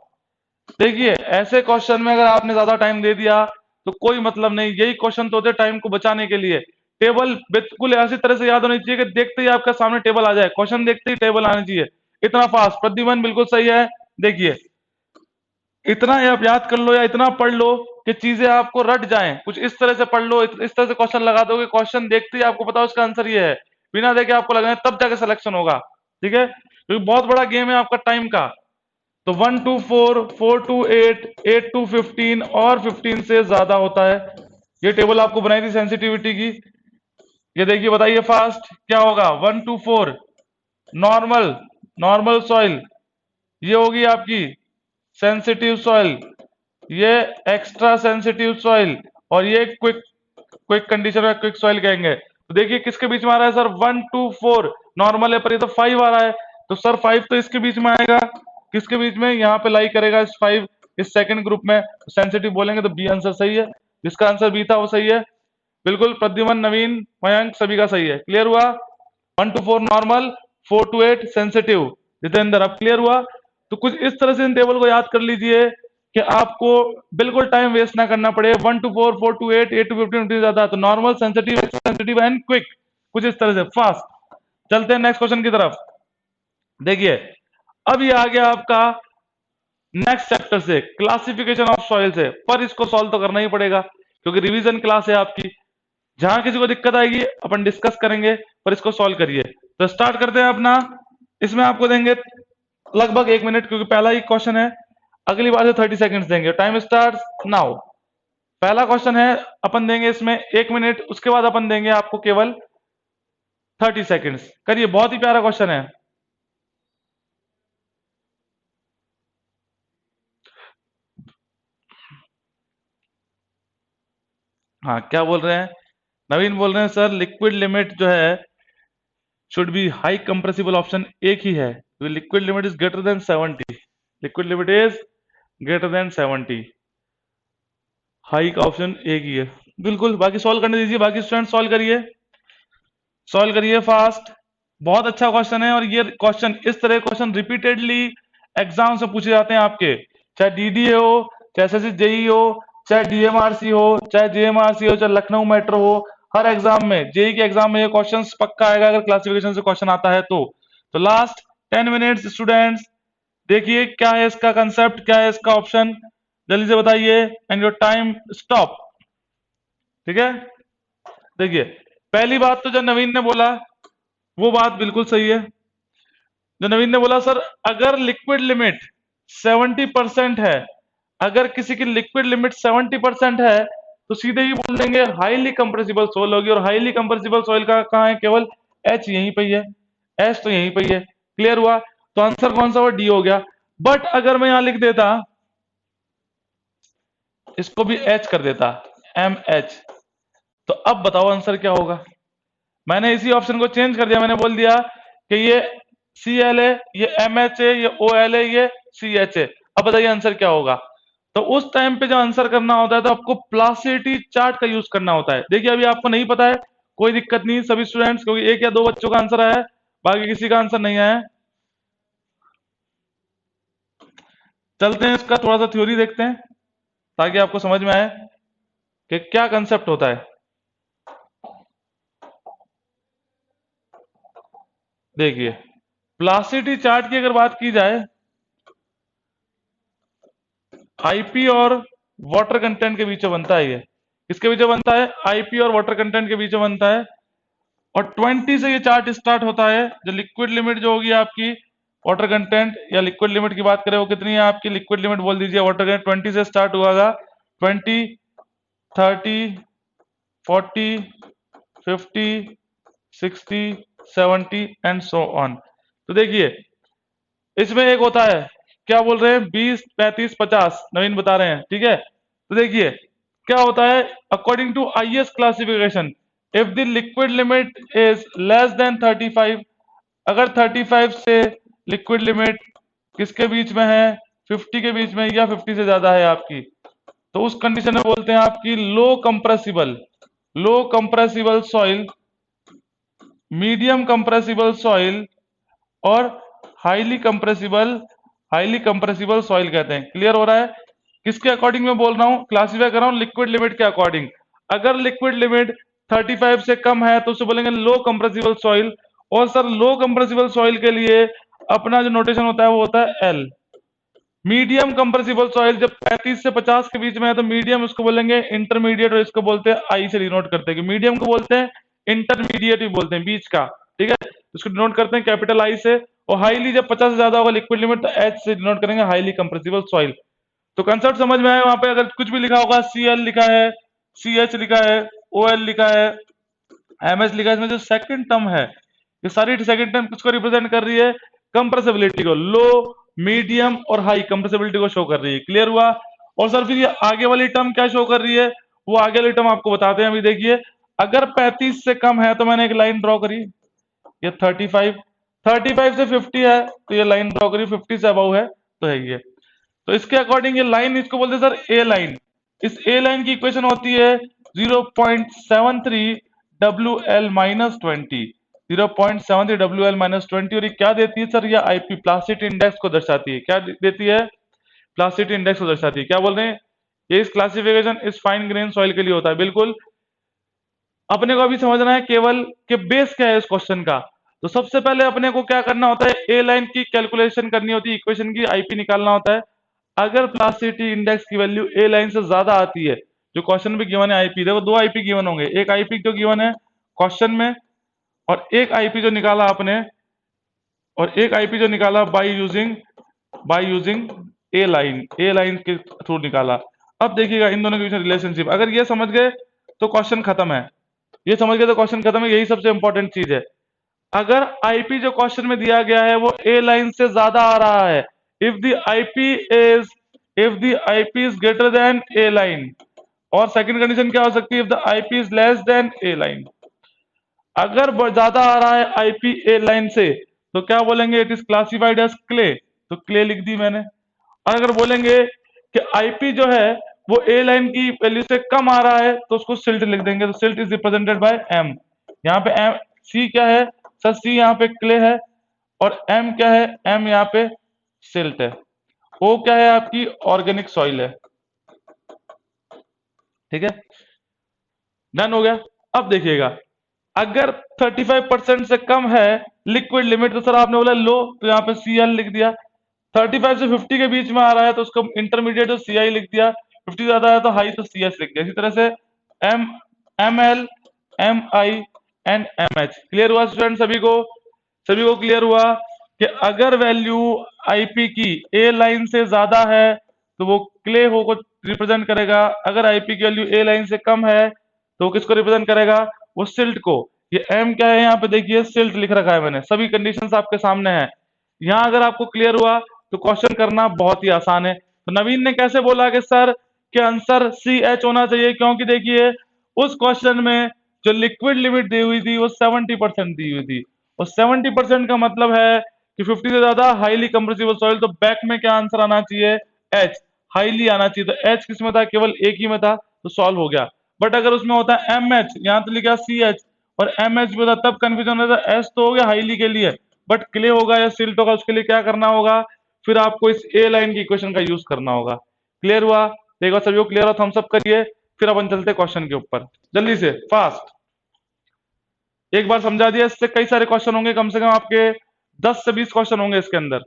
देखिए ऐसे क्वेश्चन में अगर आपने ज्यादा टाइम दे दिया तो कोई मतलब नहीं, यही क्वेश्चन तो होते टाइम को बचाने के लिए। टेबल बिल्कुल ऐसी तरह से याद होनी चाहिए कि देखते ही आपका सामने टेबल आ जाए, क्वेश्चन देखते ही टेबल आनी चाहिए, इतना फास्ट। प्रद्युमन बिल्कुल सही है। देखिए इतना ही आप याद कर लो या इतना पढ़ लो कि चीजें आपको रट जाएं, कुछ इस तरह से पढ़ लो, इस तरह से क्वेश्चन लगा दो कि क्वेश्चन देखते ही आपको पता हो उसका आंसर ये है, बिना देखे आपको लगाए तब जाके सिलेक्शन होगा। ठीक है, क्योंकि बहुत बड़ा गेम है आपका टाइम का। तो 1 to 4, 4 to 8, 8 to 15 और 15 से ज्यादा होता है। ये टेबल आपको बनाई थी सेंसिटिविटी की। ये देखिए, बताइए फास्ट क्या होगा। 1 to 4 नॉर्मल, नॉर्मल सॉइल, ये होगी आपकी सेंसिटिव सॉइल, ये एक्स्ट्रा सेंसिटिव सॉइल, और ये क्विक, क्विक कंडीशन में क्विक सॉइल कहेंगे। तो देखिए किसके बीच में आ रहा है सर, 1 to 4 नॉर्मल है, पर ये तो 5 आ रहा है, तो सर 5 तो इसके बीच में आएगा। किसके बीच में, यहाँ पे लाई करेगा इस 5, इस सेकंड ग्रुप में। सेंसिटिव बोलेंगे तो बी आंसर सही है, जिसका आंसर बी था वो सही है। बिल्कुल, प्रद्युमन, नवीन, मयंक सभी का सही है। क्लियर हुआ। 1 to 4 normal, 4 to 8 sensitive. Jitendra, अब क्लियर हुआ। तो कुछ इस तरह से इन टेबल को याद कर लीजिए कि आपको बिल्कुल टाइम वेस्ट ना करना पड़े। 1 to 4, 4 to 8, 8 to 15 ज्यादा, तो normal, sensitive, sensitive and quick, कुछ इस तरह से फास्ट। चलते हैं नेक्स्ट क्वेश्चन की तरफ। देखिए, अब ये आ गया आपका नेक्स्ट चैप्टर से, क्लासिफिकेशन ऑफ सॉइल से, पर इसको सॉल्व तो करना ही पड़ेगा क्योंकि रिवीजन क्लास है आपकी। जहां किसी को दिक्कत आएगी अपन डिस्कस करेंगे, पर इसको सॉल्व करिए। तो स्टार्ट करते हैं अपना। इसमें आपको देंगे लगभग 1 मिनट, क्योंकि पहला ही क्वेश्चन है। अगली बार से 30 सेकंड्स देंगे। Time start now. पहला क्वेश्चन है, अपन देंगे इसमें 1 मिनट, उसके बाद अपन देंगे आपको केवल 30 सेकंड्स। करिए, बहुत ही प्यारा क्वेश्चन है। हाँ, क्या बोल रहे हैं, नवीन बोल रहे हैं सर लिक्विड लिमिट जो है should be high compressible, option एक ही है। Liquid limit is greater than 70, liquid limit is greater than 70, high का ऑप्शन एक ही है। बिल्कुल, बाकी सॉल्व करने दीजिए, बाकी स्टूडेंट सॉल्व करिए, सॉल्व करिए फास्ट। बहुत अच्छा क्वेश्चन है, और ये क्वेश्चन, इस तरह क्वेश्चन रिपीटेडली एग्जाम से पूछे जाते हैं आपके, चाहे डीडीए हो, चाहे एसएससी जेई हो, चाहे डीएमआरसी हो, चाहे जेएमआरसी हो, चाहे लखनऊ मेट्रो हो, हर एग्जाम में, जेई के एग्जाम में ये क्वेश्चन पक्का आएगा अगर क्लासिफिकेशन से क्वेश्चन आता है तो लास्ट 10 मिनट्स स्टूडेंट्स, देखिए क्या है इसका कंसेप्ट, क्या है इसका ऑप्शन, जल्दी से बताइए, एंड योर टाइम स्टॉप। ठीक है, देखिए पहली बात तो जो नवीन ने बोला वो बात बिल्कुल सही है। जो नवीन ने बोला सर, अगर लिक्विड लिमिट 70% है, अगर किसी की लिक्विड लिमिट 70% है, तो सीधे ही बोल देंगे हाईली कंप्रेसिबल सोइल होगी, और हाईली कंप्रेसिबल सोइल का कहाँ है, केवल एच यहीं पे ही है, एच तो यहीं पे ही है। क्लियर हुआ। तो आंसर कौन सा हुआ, डी हो गया। बट अगर मैं यहां लिख देता, इसको भी एच कर देता, एम एच, तो अब बताओ आंसर क्या होगा। मैंने इसी ऑप्शन को चेंज कर दिया, मैंने बोल दिया कि ये सी एल है, ये एम एच है, ये ओ एल है, ये सी एच है। अब बताइए आंसर क्या होगा। तो उस टाइम पे जब आंसर करना होता है तो आपको प्लासिडिटी चार्ट का यूज करना होता है। देखिए अभी आपको नहीं पता है, कोई दिक्कत नहीं सभी स्टूडेंट्स, क्योंकि एक या दो बच्चों का आंसर आया है, बाकी किसी का आंसर नहीं आया है। चलते हैं इसका थोड़ा सा थ्योरी देखते हैं, ताकि आपको समझ में आए कि क्या कंसेप्ट होता है। देखिए, प्लासिडिटी चार्ट की अगर बात की जाए, आईपी और वाटर कंटेंट के बीच में बनता है। ये किसके बीच में बनता है, आईपी और वाटर कंटेंट के बीच में बनता है। और 20 से ये चार्ट स्टार्ट होता है। जो लिक्विड लिमिट जो होगी आपकी, वाटर कंटेंट या लिक्विड लिमिट की बात करें, वो कितनी है आपकी, लिक्विड लिमिट बोल दीजिए, वाटर कंटेंट 20 से स्टार्ट हुआ, 20, 30, 40, 50, 60, 70 एंड सो ऑन। तो देखिए इसमें एक होता है, क्या बोल रहे हैं, 20, 35, 50, नवीन बता रहे हैं। ठीक है, तो देखिए क्या होता है, according to IS classification, if the liquid limit is less than 35, अगर 35 से लिक्विड लिमिट किसके बीच में है, 50 के बीच में, या 50 से ज्यादा है आपकी, तो उस कंडीशन में बोलते हैं आपकी low compressible soil, medium compressible soil, और हाईली कंप्रेसिबल सॉइल कहते हैं। क्लियर हो रहा है। किसके अकॉर्डिंग मैं बोल रहा हूं, क्लासीफाई कर रहा हूं लिक्विड लिमिट के अकॉर्डिंग। अगर लिक्विड लिमिट 35 से कम है तो उसे बोलेंगे लो कंप्रेसिबल सॉइल। और सर लो कंप्रेसिबल सॉइल के लिए अपना जो नोटेशन होता है वो होता है एल। मीडियम कंप्रेसिबल सॉइल जब 35 से 50 के बीच में है तो मीडियम उसको बोलेंगे इंटरमीडिएट, और इसको बोलते हैं आई से डिनोट करते हैं, कि मीडियम को बोलते हैं इंटरमीडिएट भी बोलते हैं, बीच का। ठीक है, इसको डिनोट करते हैं कैपिटल आई से, और हाईली जब 50 से ज्यादा होगा लिक्विड लिमिट, तो एच से डिनोट करेंगे हाईली कंप्रेसिबल सॉइल। तो कंसेप्ट समझ में आया? वहां पे अगर कुछ भी लिखा होगा, CL लिखा है, CH लिखा है, OL लिखा है, MS लिखा है, इसमें जो सेकंड टर्म है, ये सारी सेकंड टर्म किसको रिप्रेजेंट कर रही है? कंप्रेसिबिलिटी को, लो, मीडियम और हाई कंप्रेसिबिलिटी को शो कर रही है। क्लियर हुआ? और सर फिर ये आगे वाली टर्म क्या शो कर रही है? वो आगे वाली टर्म आपको बताते हैं। अभी देखिए, अगर 35 से कम है तो मैंने एक लाइन ड्रॉ करी, ये 35, 35 से 50 है तो ये लाइन ड्रॉ करी, 50 से अबव है तो है ये। तो इसके अकॉर्डिंग ये लाइन, इसको बोलते हैं सर ए लाइन। इस ए लाइन की इक्वेशन होती है 0.73 WL माइनस 20, 0.73 WL माइनस 20। और ये क्या देती है सर? ये आईपी प्लास्टिसिटी इंडेक्स को दर्शाती है। क्या देती है? प्लास्टिसिटी इंडेक्स को दर्शाती है। क्या बोल रहे हैं? ये इस क्लासिफिकेशन इस फाइन ग्रेन सॉइल के लिए होता है। बिल्कुल अपने को अभी समझना है केवल कि बेस क्या है इस क्वेश्चन का। तो सबसे पहले अपने को क्या करना होता है? ए लाइन की कैलकुलेशन करनी होती है, इक्वेशन की आईपी निकालना होता है। अगर प्लास्टिसिटी इंडेक्स की वैल्यू ए लाइन से ज्यादा आती है, जो क्वेश्चन में गिवन है आईपी, देखो दो आईपी गिवन होंगे, एक आईपी जो गिवन है क्वेश्चन में, और एक आईपी जो निकाला आपने, और एक आईपी जो निकाला बाय यूजिंग ए लाइन के थ्रू निकाला। अब देखिएगा इन दोनों के बीच में रिलेशनशिप, अगर ये समझ गए तो क्वेश्चन खत्म है। ये समझ गए तो क्वेश्चन खत्म है, यही सबसे इंपॉर्टेंट चीज है। अगर आईपी जो क्वेश्चन में दिया गया है वो ए लाइन से ज्यादा आ रहा है, if the IP is if the IP is greater than A line, और सेकंड कंडीशन क्या हो सकती है? If the IP is less then A line. अगर ज्यादा आ रहा है आईपी ए लाइन से तो क्या बोलेंगे? It is classified as clay, तो क्ले लिख दी मैंने। और अगर बोलेंगे कि आईपी जो है वो ए लाइन की वैल्यू से कम आ रहा है तो उसको सिल्ट लिख देंगे, तो silt is represented by M. यहाँ पे एम, सी क्या है सर? सी यहाँ पे क्ले है, और एम क्या है? एम यहाँ पे सिल्ट है। ओ क्या है? आपकी ऑर्गेनिक सॉइल है। ठीक है, डन हो गया। अब देखिएगा, अगर 35% से कम है लिक्विड लिमिट, तो सर आपने बोला लो, तो यहाँ पे CL लिख दिया। 35 से 50 के बीच में आ रहा है तो उसको इंटरमीडिएट तो CI लिख दिया, 50 ज्यादा है तो हाई तो CS लिख दिया। इसी तरह से M, ML, MI and MH। Clear हुआ स्टूडेंट? सभी को क्लियर हुआ कि अगर वैल्यू आईपी की ए लाइन से ज्यादा है तो वो क्ले हो को रिप्रेजेंट करेगा, अगर आईपी की वैल्यू ए लाइन से कम है तो वो किसको रिप्रेजेंट करेगा? वो सिल्ट को। ये एम क्या है? यहाँ पे देखिए सिल्ट लिख रखा है मैंने, सभी कंडीशंस आपके सामने है। यहाँ अगर आपको क्लियर हुआ तो क्वेश्चन करना बहुत ही आसान है। तो नवीन ने कैसे बोला कि सर के आंसर CH होना चाहिए? क्योंकि देखिए उस क्वेश्चन में जो लिक्विड लिमिट दी हुई थी वो 70% दी हुई थी, और 70% का मतलब है कि 50 से ज्यादा हाईली कंप्रेसिबल सॉइल। तो बैक में क्या आंसर आना चाहिए? एच, हाईली आना चाहिए। तो एच किस में था? केवल एक ही में था, तो सॉल्व हो गया। बट अगर उसमें होता है MH, यहाँ तो लिखा CH, और MH में था, तब कंफ्यूजन होता है। एच तो हो गया हाईली के लिए, बट क्ले होगा या सिल्ट होगा उसके लिए क्या करना होगा? फिर आपको इस ए लाइन की इक्वेशन का यूज करना होगा। क्लियर हुआ? तो एक बार सभी को क्लियर हो, थम्स अप करिए, फिर अपन चलते क्वेश्चन के ऊपर जल्दी से फास्ट। एक बार समझा दिया, इससे कई सारे क्वेश्चन होंगे, कम से कम आपके 10 से 20 क्वेश्चन होंगे इसके अंदर।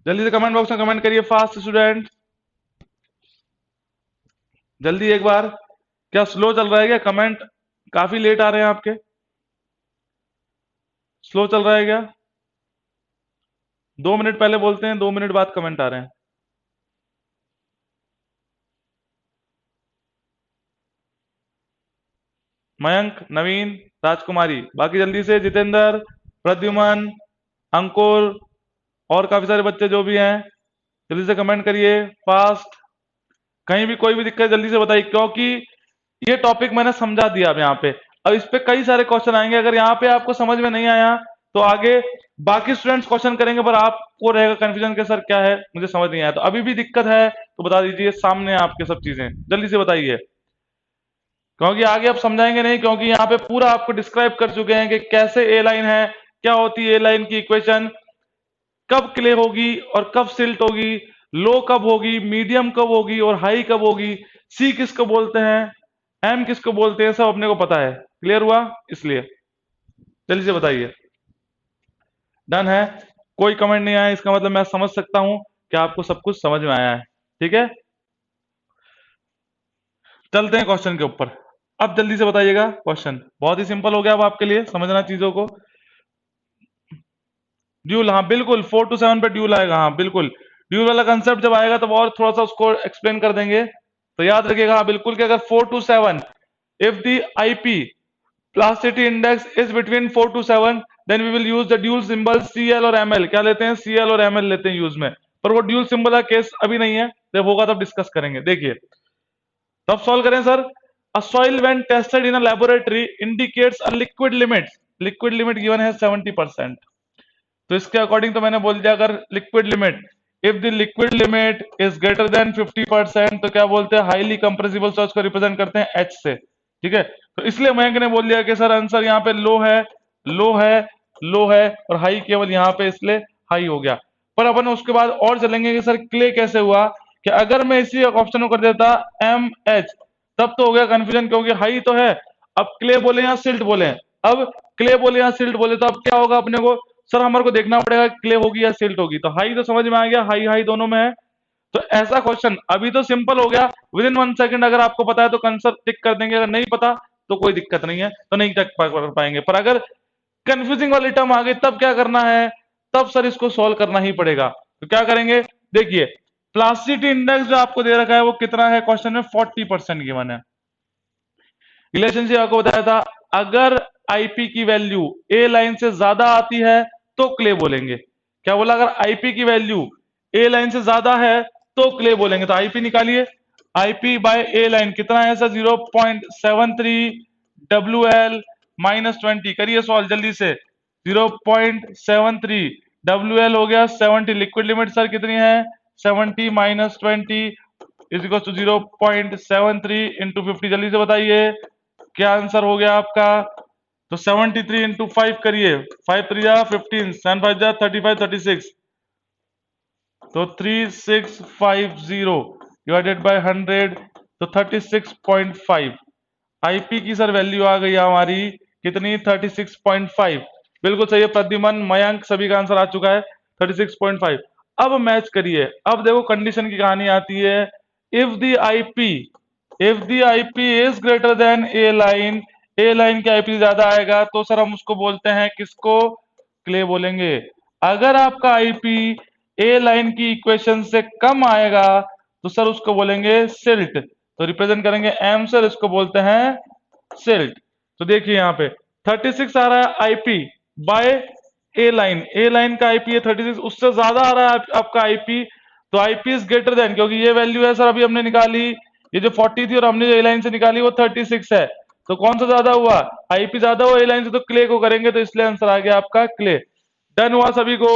जल्दी से कमेंट बॉक्स में कमेंट करिए फास्ट स्टूडेंट, जल्दी एक बार। क्या स्लो चल रहा है? क्या कमेंट काफी लेट आ रहे हैं आपके? स्लो चल रहा है क्या? 2 मिनट पहले बोलते हैं, 2 मिनट बाद कमेंट आ रहे हैं। मयंक, नवीन, राजकुमारी, बाकी जल्दी से जितेंद्र, प्रद्युमन, अंकुर, और काफी सारे बच्चे जो भी हैं, जल्दी से कमेंट करिए फास्ट। कहीं भी कोई भी दिक्कत जल्दी से बताइए, क्योंकि ये टॉपिक मैंने समझा दिया अब यहाँ पे। अब इस पे कई सारे क्वेश्चन आएंगे, अगर यहाँ पे आपको समझ में नहीं आया तो आगे बाकी स्टूडेंट्स क्वेश्चन करेंगे, पर आपको रहेगा कंफ्यूजन के सर क्या है, मुझे समझ नहीं आया। तो अभी भी दिक्कत है तो बता दीजिए, सामने है आपके सब चीजें, जल्दी से बताइए, क्योंकि आगे आप समझाएंगे नहीं, क्योंकि यहाँ पे पूरा आपको डिस्क्राइब कर चुके हैं कि कैसे ए लाइन है, क्या होती है ए लाइन की इक्वेशन, कब क्ले होगी और कब सिल्ट होगी, लो कब होगी, मीडियम कब होगी और हाई कब होगी, सी किसको बोलते हैं, एम किसको बोलते हैं, सब अपने को पता है। क्लियर हुआ? इसलिए जल्दी से बताइए। डन है? कोई कमेंट नहीं आया, इसका मतलब मैं समझ सकता हूं कि आपको सब कुछ समझ में आया है। ठीक है, चलते हैं क्वेश्चन के ऊपर। अब जल्दी से बताइएगा, क्वेश्चन बहुत ही सिंपल हो गया अब आपके लिए समझना चीजों को। ड्यूल, हाँ बिल्कुल 4 to 7 पे ड्यूल आएगा, हाँ बिल्कुल। ड्यूल वाला कंसेप्ट जब आएगा तब और थोड़ा सा उसको एक्सप्लेन कर देंगे, तो याद रखिएगा हाँ बिल्कुल कि अगर 4 to 7, if the IP plasticity index is between 4 to 7, then we will use the dual symbol CL और एमएल। क्या लेते हैं? सीएल और एमएल लेते हैं यूज में, पर वो ड्यूल सिंबल का केस अभी नहीं है, जब होगा तब डिस्कस करेंगे। देखिए तब सॉल्व करें sir. A soil when tested in a laboratory indicates a liquid limit, liquid limit given है 70%। तो इसके अकॉर्डिंग तो मैंने बोल दिया, अगर liquid limit, if the liquid limit is greater than 50%, तो क्या बोलते हैं? हाईली कंप्रेसिबल सॉल्यूशन को रिप्रेजेंट करते हैं एच से। ठीक है, तो इसलिए मयंक ने बोल दिया कि सर आंसर यहाँ पे लो है, लो है, लो है, और हाई केवल यहाँ पे इसलिए हाई हो गया। पर अपन उसके बाद और चलेंगे कि सर क्ले कैसे हुआ, कि अगर मैं इसी ऑप्शन को कर देता एम एच, तब तो हो गया कंफ्यूजन, क्योंकि हाई तो है। अब क्ले बोले या सिल्ट बोले, अब क्ले बोले या सिल्ट बोले, तो अब क्या होगा अपने को? सर हमारे को देखना पड़ेगा क्ले होगी या सिल्ट होगी। तो हाई तो समझ में आ गया, हाई हाई दोनों में है। तो ऐसा क्वेश्चन अभी तो सिंपल हो गया, विद इन 1 सेकंड अगर आपको पता है तो कंसर टिक कर देंगे, अगर नहीं पता तो कोई दिक्कत नहीं है, तो नहीं टिक कर पाएंगे। पर अगर कंफ्यूजिंग वाली टर्म आ गई तब क्या करना है? तब सर इसको सॉल्व करना ही पड़ेगा। तो क्या करेंगे? देखिए प्लास्टिसिटी इंडेक्स जो आपको दे रखा है वो कितना है क्वेश्चन में? 40% गिवन है। रिलेशनशिप आपको बताया था, अगर आईपी की वैल्यू ए लाइन से ज्यादा आती है तो क्ले बोलेंगे। क्या बोला? अगर आईपी की वैल्यू ए लाइन से ज्यादा है तो क्ले बोलेंगे। तो आईपी निकालिए, आईपी बाय ए लाइन कितना है सर? 0.73 W L minus 20। करिए सॉल्व जल्दी से। 0.73 डब्ल्यू एल हो गया 70, लिक्विड लिमिट सर कितनी है? 70 minus 20 is equal to 0.73 into 50। जल्दी से बताइए क्या आंसर हो गया आपका? तो 73 इंटू 5 करिए, 5 3 जा 15, 7 5 जा 35, 36, तो 3650 डिवाइडेड बाय 100, तो 36.5। आईपी की सर वैल्यू आ गई हमारी कितनी? 36.5। बिल्कुल सही है प्रद्युमन, मयंक, सभी का आंसर आ चुका है 36.5। अब मैच करिए, अब देखो कंडीशन की कहानी आती है। If the IP, if the IP is greater than A line, A line की आईपी ज्यादा आएगा तो सर हम उसको बोलते हैं किसको? क्ले बोलेंगे। अगर आपका आईपी ए लाइन की इक्वेशन से कम आएगा तो सर उसको बोलेंगे सिल्ट। तो रिप्रेजेंट करेंगे एम सर, इसको बोलते हैं सिल्ट। तो देखिए यहाँ पे 36 आ रहा है आईपी बाय ए लाइन, ए लाइन का आईपी है 36, उससे ज्यादा आ रहा है आपका आईपी, तो आईपी इज ग्रेटर देन, क्योंकि ये वैल्यू है सर अभी हमने निकाली, ये जो 40 थी और हमने जो ए लाइन से निकाली वो 36 है। तो कौन सा ज्यादा हुआ? आईपी ज्यादा हुआ ए लाइन से, तो क्ले को करेंगे, तो इसलिए आंसर आ गया आपका क्ले। डन हुआ सभी को?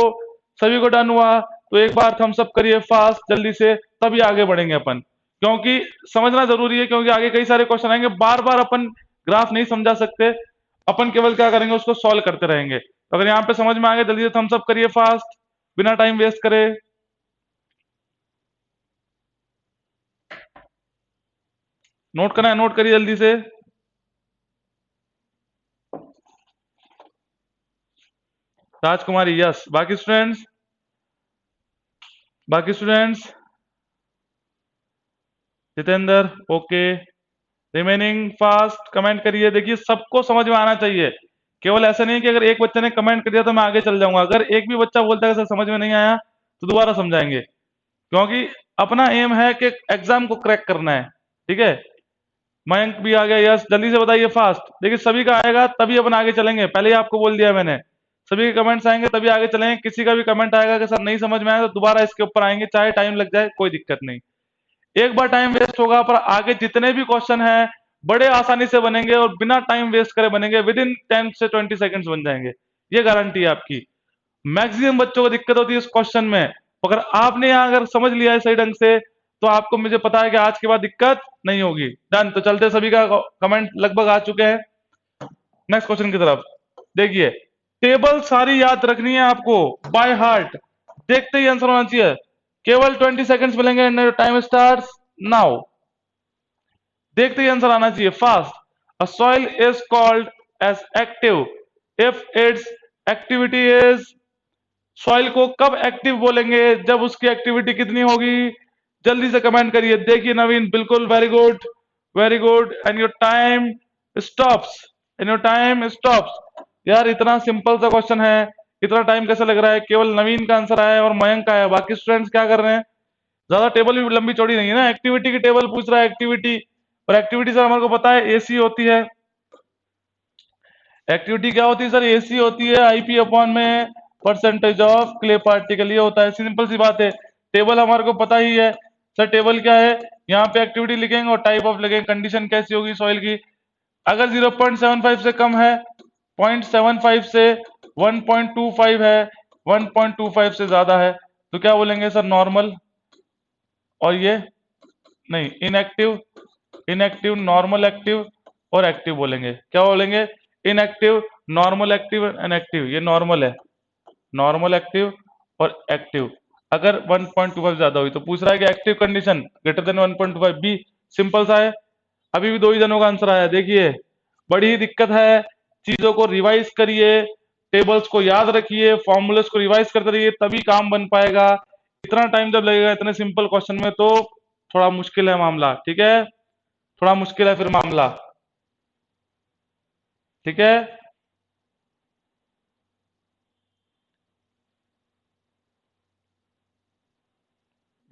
सभी को डन हुआ? तो एक बार थम्स अप करिए फास्ट जल्दी से, तभी आगे बढ़ेंगे अपन, क्योंकि समझना जरूरी है, क्योंकि आगे कई सारे क्वेश्चन आएंगे, बार बार अपन ग्राफ नहीं समझा सकते, अपन केवल क्या करेंगे? उसको सॉल्व करते रहेंगे। तो अगर यहाँ पे समझ में आ गया जल्दी से थम्स अप करिए फास्ट, बिना टाइम वेस्ट करे। नोट करना है, नोट करिए जल्दी से। राजकुमारी यस, बाकी स्टूडेंट्स, बाकी students, Jitendra okay, remaining fast comment करिए। देखिए सबको समझ में आना चाहिए, केवल ऐसा नहीं है कि अगर एक बच्चे ने कमेंट कर दिया तो मैं आगे चल जाऊंगा। अगर एक भी बच्चा बोलता है सर समझ में नहीं आया तो दोबारा समझाएंगे, क्योंकि अपना एम है कि एग्जाम को क्रैक करना है। ठीक है, मयंक भी आ गया यस, जल्दी से बताइए फास्ट। देखिए सभी का आएगा तभी अपन आगे चलेंगे, पहले ही आपको बोल दिया मैंने, सभी के कमेंट्स आएंगे तभी आगे चलेंगे। किसी का भी कमेंट आएगा कि सर नहीं समझ में आया तो दोबारा इसके ऊपर आएंगे, चाहे टाइम लग जाए कोई दिक्कत नहीं। एक बार टाइम वेस्ट होगा पर आगे जितने भी क्वेश्चन हैं बड़े आसानी से बनेंगे और बिना टाइम वेस्ट करे बनेंगे, विद इन 10 से 20 सेकंड्स बन जाएंगे, ये गारंटी है आपकी। मैक्सिमम बच्चों को दिक्कत होती है इस क्वेश्चन में, अगर आपने यहाँ अगर समझ लिया है सही ढंग से तो आपको, मुझे पता है कि आज के बाद दिक्कत नहीं होगी। डन, तो चलते, सभी का कमेंट लगभग आ चुके हैं। नेक्स्ट क्वेश्चन की तरफ देखिए, टेबल सारी याद रखनी है आपको बाय हार्ट, देखते ही आंसर होना चाहिए। केवल 20 सेकंड्स मिलेंगे, टाइम स्टार्ट्स नाउ। देखते ही आंसर आना चाहिए fast. A soil is called as active if its activity is, soil को कब एक्टिव बोलेंगे? जब उसकी एक्टिविटी कितनी होगी? जल्दी से कमेंट करिए। देखिए नवीन, बिल्कुल, very good, very good, and your time stops, and your time stops. यार इतना सिंपल सा क्वेश्चन है, इतना टाइम कैसे लग रहा है? केवल नवीन का आंसर आया है और मयंक का है, बाकी स्टूडेंट्स क्या कर रहे हैं? ज्यादा टेबल भी लंबी चौड़ी नहीं है ना, एक्टिविटी की टेबल पूछ रहा है, एक्टिविटी, और एक्टिविटी सर हमारे को पता है एसी होती है। एक्टिविटी क्या होती है सर? एसी होती है, आईपी अपॉन में परसेंटेज ऑफ क्ले पार्टिकल, ये होता है, सिंपल सी बात है। टेबल हमारे को पता ही है सर, टेबल क्या है? यहाँ पे एक्टिविटी लिखेंगे और टाइप ऑफ लिखेंगे, कंडीशन कैसी होगी सॉइल की। अगर 0.75 से कम है, 0.75 से 1.25 है, 1.25 से ज्यादा है तो क्या बोलेंगे सर? नॉर्मल। और ये नहीं, इनएक्टिव, इनएक्टिव, नॉर्मल एक्टिव और एक्टिव बोलेंगे। क्या बोलेंगे? Inactive, normal active, inactive. ये नॉर्मल है, नॉर्मल एक्टिव और एक्टिव। अगर 1.25 ज्यादा हुई तो पूछ रहा है कि active condition greater than 1.25 B. Simple सा है। अभी भी दो ही जनों का आंसर आया। देखिए बड़ी ही दिक्कत है, चीजों को रिवाइज करिए, टेबल्स को याद रखिए, फॉर्मूलेस को रिवाइज करते रहिए, तभी काम बन पाएगा। इतना टाइम जब लगेगा इतने सिंपल क्वेश्चन में तो थोड़ा मुश्किल है मामला, ठीक है? थोड़ा मुश्किल है फिर मामला, ठीक है?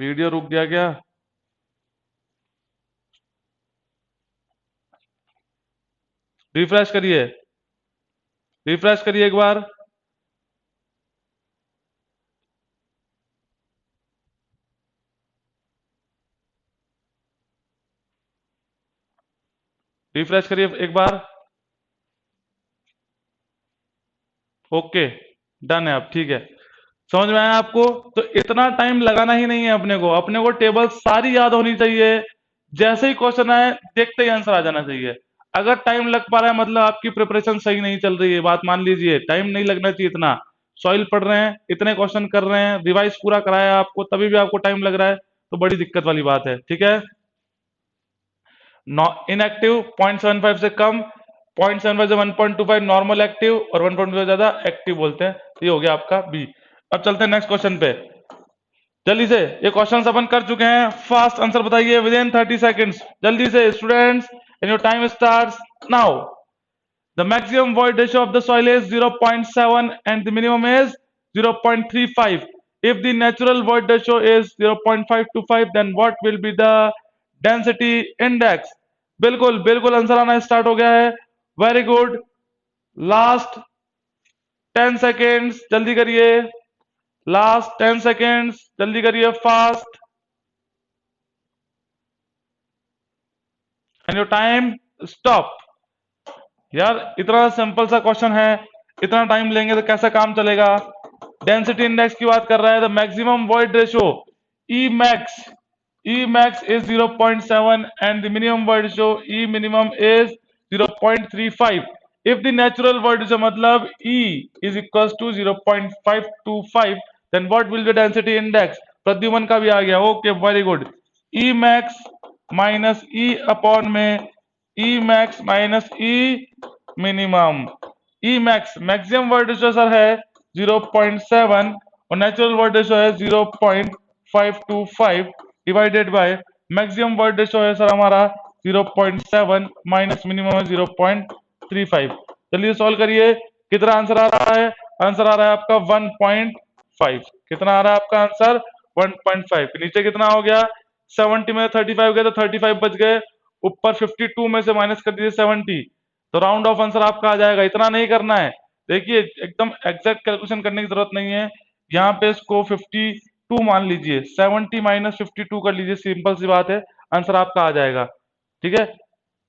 वीडियो रुक गया क्या? रिफ्रेश करिए, रिफ्रेश करिए एक बार। रिफ्रेश करिए एक बार। ओके, डन है, अब ठीक है। समझ में आया आपको? तो इतना टाइम लगाना ही नहीं है अपने को, अपने को टेबल सारी याद होनी चाहिए। जैसे ही क्वेश्चन आए देखते ही आंसर आ जाना चाहिए। अगर टाइम लग पा रहा है मतलब आपकी प्रिपरेशन सही नहीं चल रही है, बात मान लीजिए। टाइम नहीं लगना चाहिए इतना। सॉइल पढ़ रहे हैं, इतने क्वेश्चन कर रहे हैं, रिवाइज पूरा कराया आपको, तभी भी आपको टाइम लग रहा है तो बड़ी दिक्कत वाली बात है, ठीक है? इनएक्टिव 0.75 से कम, 0.75 से 1.25 नॉर्मल एक्टिव, और 1.25 ज्यादा एक्टिव बोलते हैं। तो ये हो गया आपका बी। अब चलते हैं नेक्स्ट क्वेश्चन पे, जल्दी से। ये क्वेश्चन अपन कर चुके हैं, फास्ट आंसर बताइए विद इन 30 सेकेंड्स, जल्दी से students, and your time starts now. The maximum void ratio of the soil is 0.7 and the minimum is 0.35. If the natural void ratio is 0.525, then what will be the density index? बिल्कुल बिल्कुल आंसर आना स्टार्ट हो गया है, वेरी गुड। लास्ट 10 सेकेंड्स, जल्दी करिए, लास्ट 10 सेकेंड्स, जल्दी करिए, fast, and your time stop. यार इतना सिंपल सा क्वेश्चन है, इतना टाइम लेंगे तो कैसा काम चलेगा? डेंसिटी इंडेक्स की बात कर रहा है, the maximum void ratio E max, E max is 0.7 and the minimum void ratio E minimum is 0.35। If the natural void ratio मतलब E is equal to 0.525, then what will the density index? Pradyuman का भी आ गया, okay, very good. E max minus E upon में E max minus E minimum. E max maximum void ratio sir है 0.7 और नेचुरल वर्ड रेशियो है 0.525 divided by maximum void ratio है सर हमारा 0.7 माइनस मिनिमम है 0.35। चलिए सॉल्व करिए, कितना आंसर आ रहा है? आंसर आ रहा है आपका 1.5। कितना आ रहा है आपका आंसर? 1.5। नीचे कितना हो गया? 70 में 35 गए तो 35 बच गए, ऊपर 52 में से माइनस कर दीजिए 70, तो राउंड ऑफ आंसर आपका आ जाएगा। इतना नहीं करना है, देखिए एकदम एग्जैक्ट कैलकुलेशन करने की जरूरत नहीं है। यहाँ पे इसको 52 मान लीजिए, 70 माइनस 52 कर लीजिए, सिंपल सी बात है, आंसर आपका आ जाएगा, ठीक है?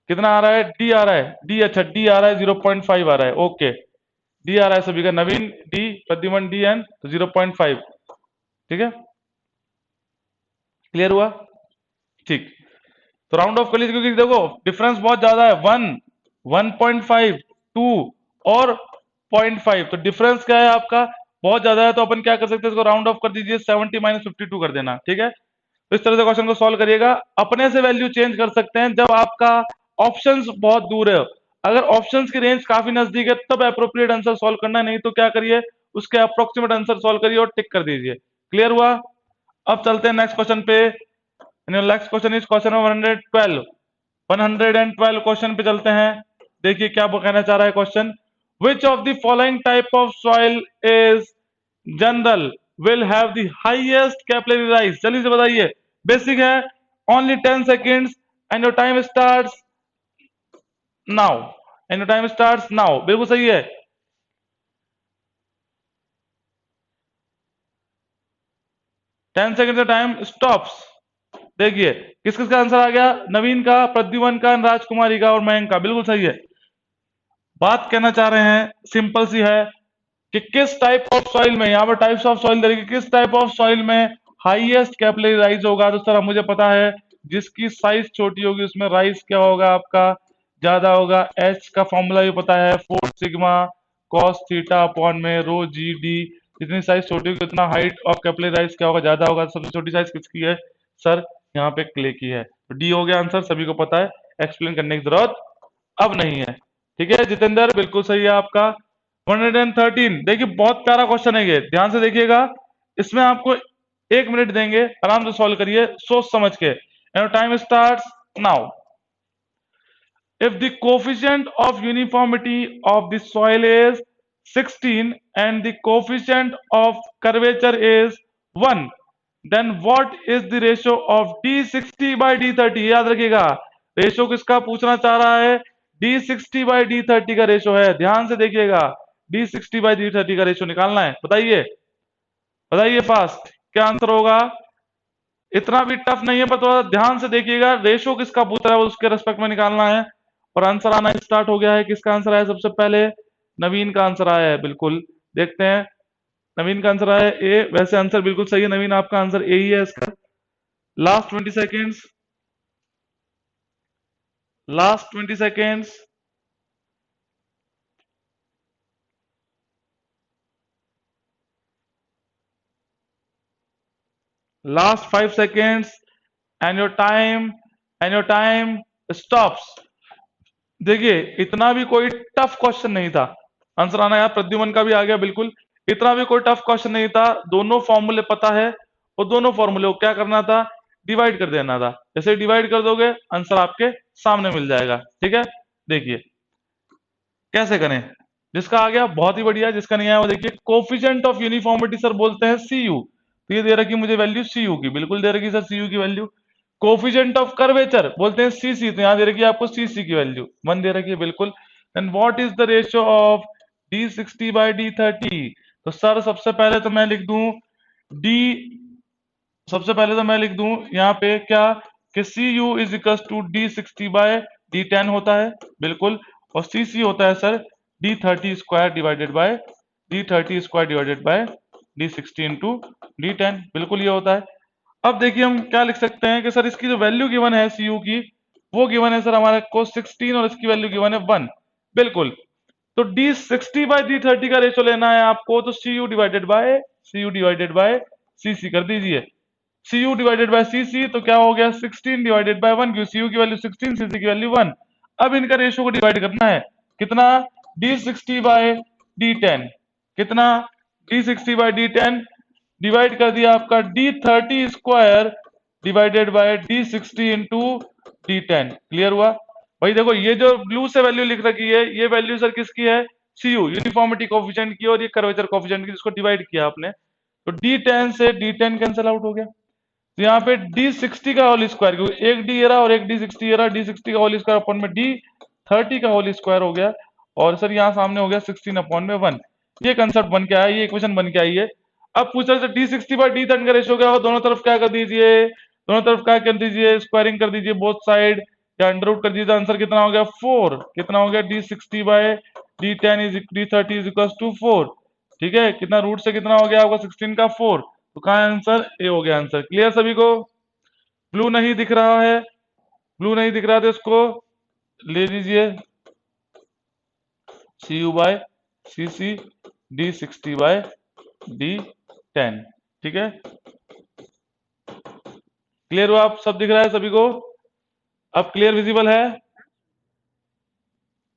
कितना आ रहा है? डी आ रहा है, डी, अच्छा डी आ रहा है, 0.5 आ रहा है, ओके, डी आ रहा है सभी का, नवीन डी, प्रद्युमन डी, एन तो 0.5, ठीक है? क्लियर हुआ? ठीक, तो राउंड ऑफ कर लीजिए, क्योंकि देखो डिफरेंस बहुत ज्यादा है, 1.5, 2 और 0.5, तो डिफरेंस क्या है आपका? बहुत ज्यादा है, तो अपन क्या कर सकते हैं, इसको राउंड ऑफ कर दीजिए, 70 माइनस 52 कर देना, ठीक है? तो इस तरह से क्वेश्चन को सॉल्व करिएगा। अपने से वैल्यू चेंज कर सकते हैं जब आपका ऑप्शंस बहुत दूर है। अगर ऑप्शंस की रेंज काफी नजदीक है तब अप्रोप्रिएट आंसर सॉल्व करना है, नहीं तो क्या करिए, उसके अप्रोक्सीमेट आंसर सॉल्व करिए और टिक कर दीजिए। क्लियर हुआ? अब चलते हैं नेक्स्ट क्वेश्चन पे। Next question is question number 112। 112 question पे चलते हैं। देखिए क्या कहना चाह रहा है question. Which of the following type of soil is general will have the highest capillary rise. जल्दी से बताइए, बेसिक है, only 10 seconds and your time starts now. And your time starts now. बिल्कुल सही है। 10 सेकेंड का टाइम स्टॉप्स। देखिए किस किस का आंसर आ गया, नवीन का, प्रद्युमन का, राजकुमारी का और मयंक का। बिल्कुल सही है। बात कहना चाह रहे हैं, सिंपल सी है कि किस टाइप ऑफ सॉइल में, यहां पर टाइप्स ऑफ सॉइल देखिए, किस टाइप ऑफ सॉइल में हाईएस्ट कैपिलरी राइज होगा। तो सर मुझे पता है, जिसकी साइज छोटी होगी उसमें राइज क्या होगा आपका, ज्यादा होगा। एच का फॉर्मूला भी पता है, 4 सिग्मा कॉस थीटा अपॉन में रो जी डी। जितनी साइज छोटी होगी उतना हाइट ऑफ कैपिलरी राइज क्या होगा, ज्यादा होगा। सबसे छोटी साइज किसकी है सर, यहाँ पे क्ले की है। तो डी हो गया आंसर, सभी को पता है, एक्सप्लेन करने की जरूरत अब नहीं है। ठीक है जितेंद्र, बिल्कुल सही है आपका। 113। देखिए बहुत प्यारा क्वेश्चन है ये, ध्यान से देखिएगा। इसमें आपको 1 मिनट देंगे, आराम से सॉल्व करिए सोच समझ के। And time starts now. If the coefficient of uniformity of the soil is 16 and the coefficient of curvature is 1, then what is the ratio of D60 by D30? याद रखिएगा, रेशो किसका पूछना चाह रहा है, D60 by D30 का रेशो है। ध्यान से देखिएगा, D60 by D30 का रेशो निकालना है। बताइए बताइए फास्ट, क्या आंसर होगा। इतना भी टफ नहीं है, पर थोड़ा ध्यान से देखिएगा, रेशो किसका पूछ रहा है उसके रेस्पेक्ट में निकालना है। और आंसर आना स्टार्ट हो गया है। किसका आंसर आया सबसे पहले, नवीन का आंसर आया है। बिल्कुल देखते हैं, नवीन का आंसर आया है ए। वैसे आंसर बिल्कुल सही है नवीन, आपका आंसर ए ही है इसका। Last 20 seconds, last 20 seconds. Last 5 seconds and your time stops. देखिए इतना भी कोई टफ क्वेश्चन नहीं था। आंसर आना यार, प्रद्युमन का भी आ गया बिल्कुल। इतना भी कोई टफ क्वेश्चन नहीं था, दोनों फॉर्मूले पता है, और दोनों फॉर्मूले को क्या करना था, डिवाइड कर देना था। जैसे डिवाइड कर दोगे आंसर आपके सामने मिल जाएगा। ठीक है, देखिए कैसे करें। जिसका आ गया बहुत ही बढ़िया, जिसका नहीं आया वो देखिए। कोफिशिएंट ऑफ यूनिफॉर्मिटी सर बोलते हैं सी यू। तो ये दे रखी मुझे वैल्यू सी यू की, बिल्कुल दे रखी सर सी यू की वैल्यू। कोफिशिएंट ऑफ कर्वेचर बोलते हैं सीसी, तो यहां दे रखी है आपको सीसी की वैल्यू 1 दे रखी है बिल्कुल। Then what is the ratio of D60 by D30। तो सर सबसे पहले तो मैं लिख दूं डी, सबसे पहले तो मैं लिख दूं यहाँ पे क्या, कि C U is equal to D60 by D10 होता है बिल्कुल। और सी सी होता है sir D30 square divided by D30 square divided by D60 into D10, बिल्कुल ये होता है। अब देखिए हम क्या लिख सकते हैं कि सर इसकी जो वैल्यू गिवन है सी यू की, वो गिवन है सर हमारे को 16 और इसकी वैल्यू गिवन है 1, बिल्कुल। तो D60 बाय D30 का रेशो लेना है आपको, तो सी यू डिवाइडेड बाय सी सी कर दीजिए। सी यू डिवाइडेड बाय सी सी, तो क्या हो गया 16 डिवाइडेड बाय 1, क्योंकि सी यू की वैल्यू 16, सी सी की वैल्यू 1। अब इनका रेशो को डिवाइड करना है, कितना, D60 बाय D10, कितना, D60 बाय D10 डिवाइड कर दिया आपका D30 square divided by D60 into D10। Clear हुआ भाई। देखो ये जो ब्लू से वैल्यू लिख रखी है, ये वैल्यू सर किसकी है, सी यू यूनिफॉर्मिटी कोफिशिएंट की, और ये कर्वेचर कोफिशिएंट की, जिसको डिवाइड किया आपने। तो D10 से D10 कैंसिल आउट हो गया। तो यहाँ पे D60 का होल स्क्वायर, क्योंकि एक डी रहा और एक D60 रहा, D60 का होल स्क्वायर अपॉन में D30 का होल स्क्वायर हो गया। और सर यहाँ सामने हो गया 16 अपॉन में 1। ये कंसेप्ट बन के आया, ये इक्वेशन बन के आई है। अब पूछ रहे D60 बाई D10 का रेशियो क्या होगा, दोनों तरफ क्या कर दीजिए, दोनों तरफ क्या कर दीजिए, स्क्वायरिंग कर दीजिए बोथ साइड, या अंडर रूट कर दीजिए। आंसर कितना हो गया 4, कितना हो गया D60 by D10 is D30 is equal to 4। ठीक है, कितना रूट से कितना हो गया आपका 16 का 4, तो कहा आंसर ए हो गया आंसर। क्लियर सभी को। ब्लू नहीं दिख रहा है, ब्लू नहीं दिख रहा था, इसको ले लीजिए, C U by C C D60 by D10। ठीक है, क्लियर हुआ, आप सब दिख रहा है सभी को। अब क्लियर विजिबल है,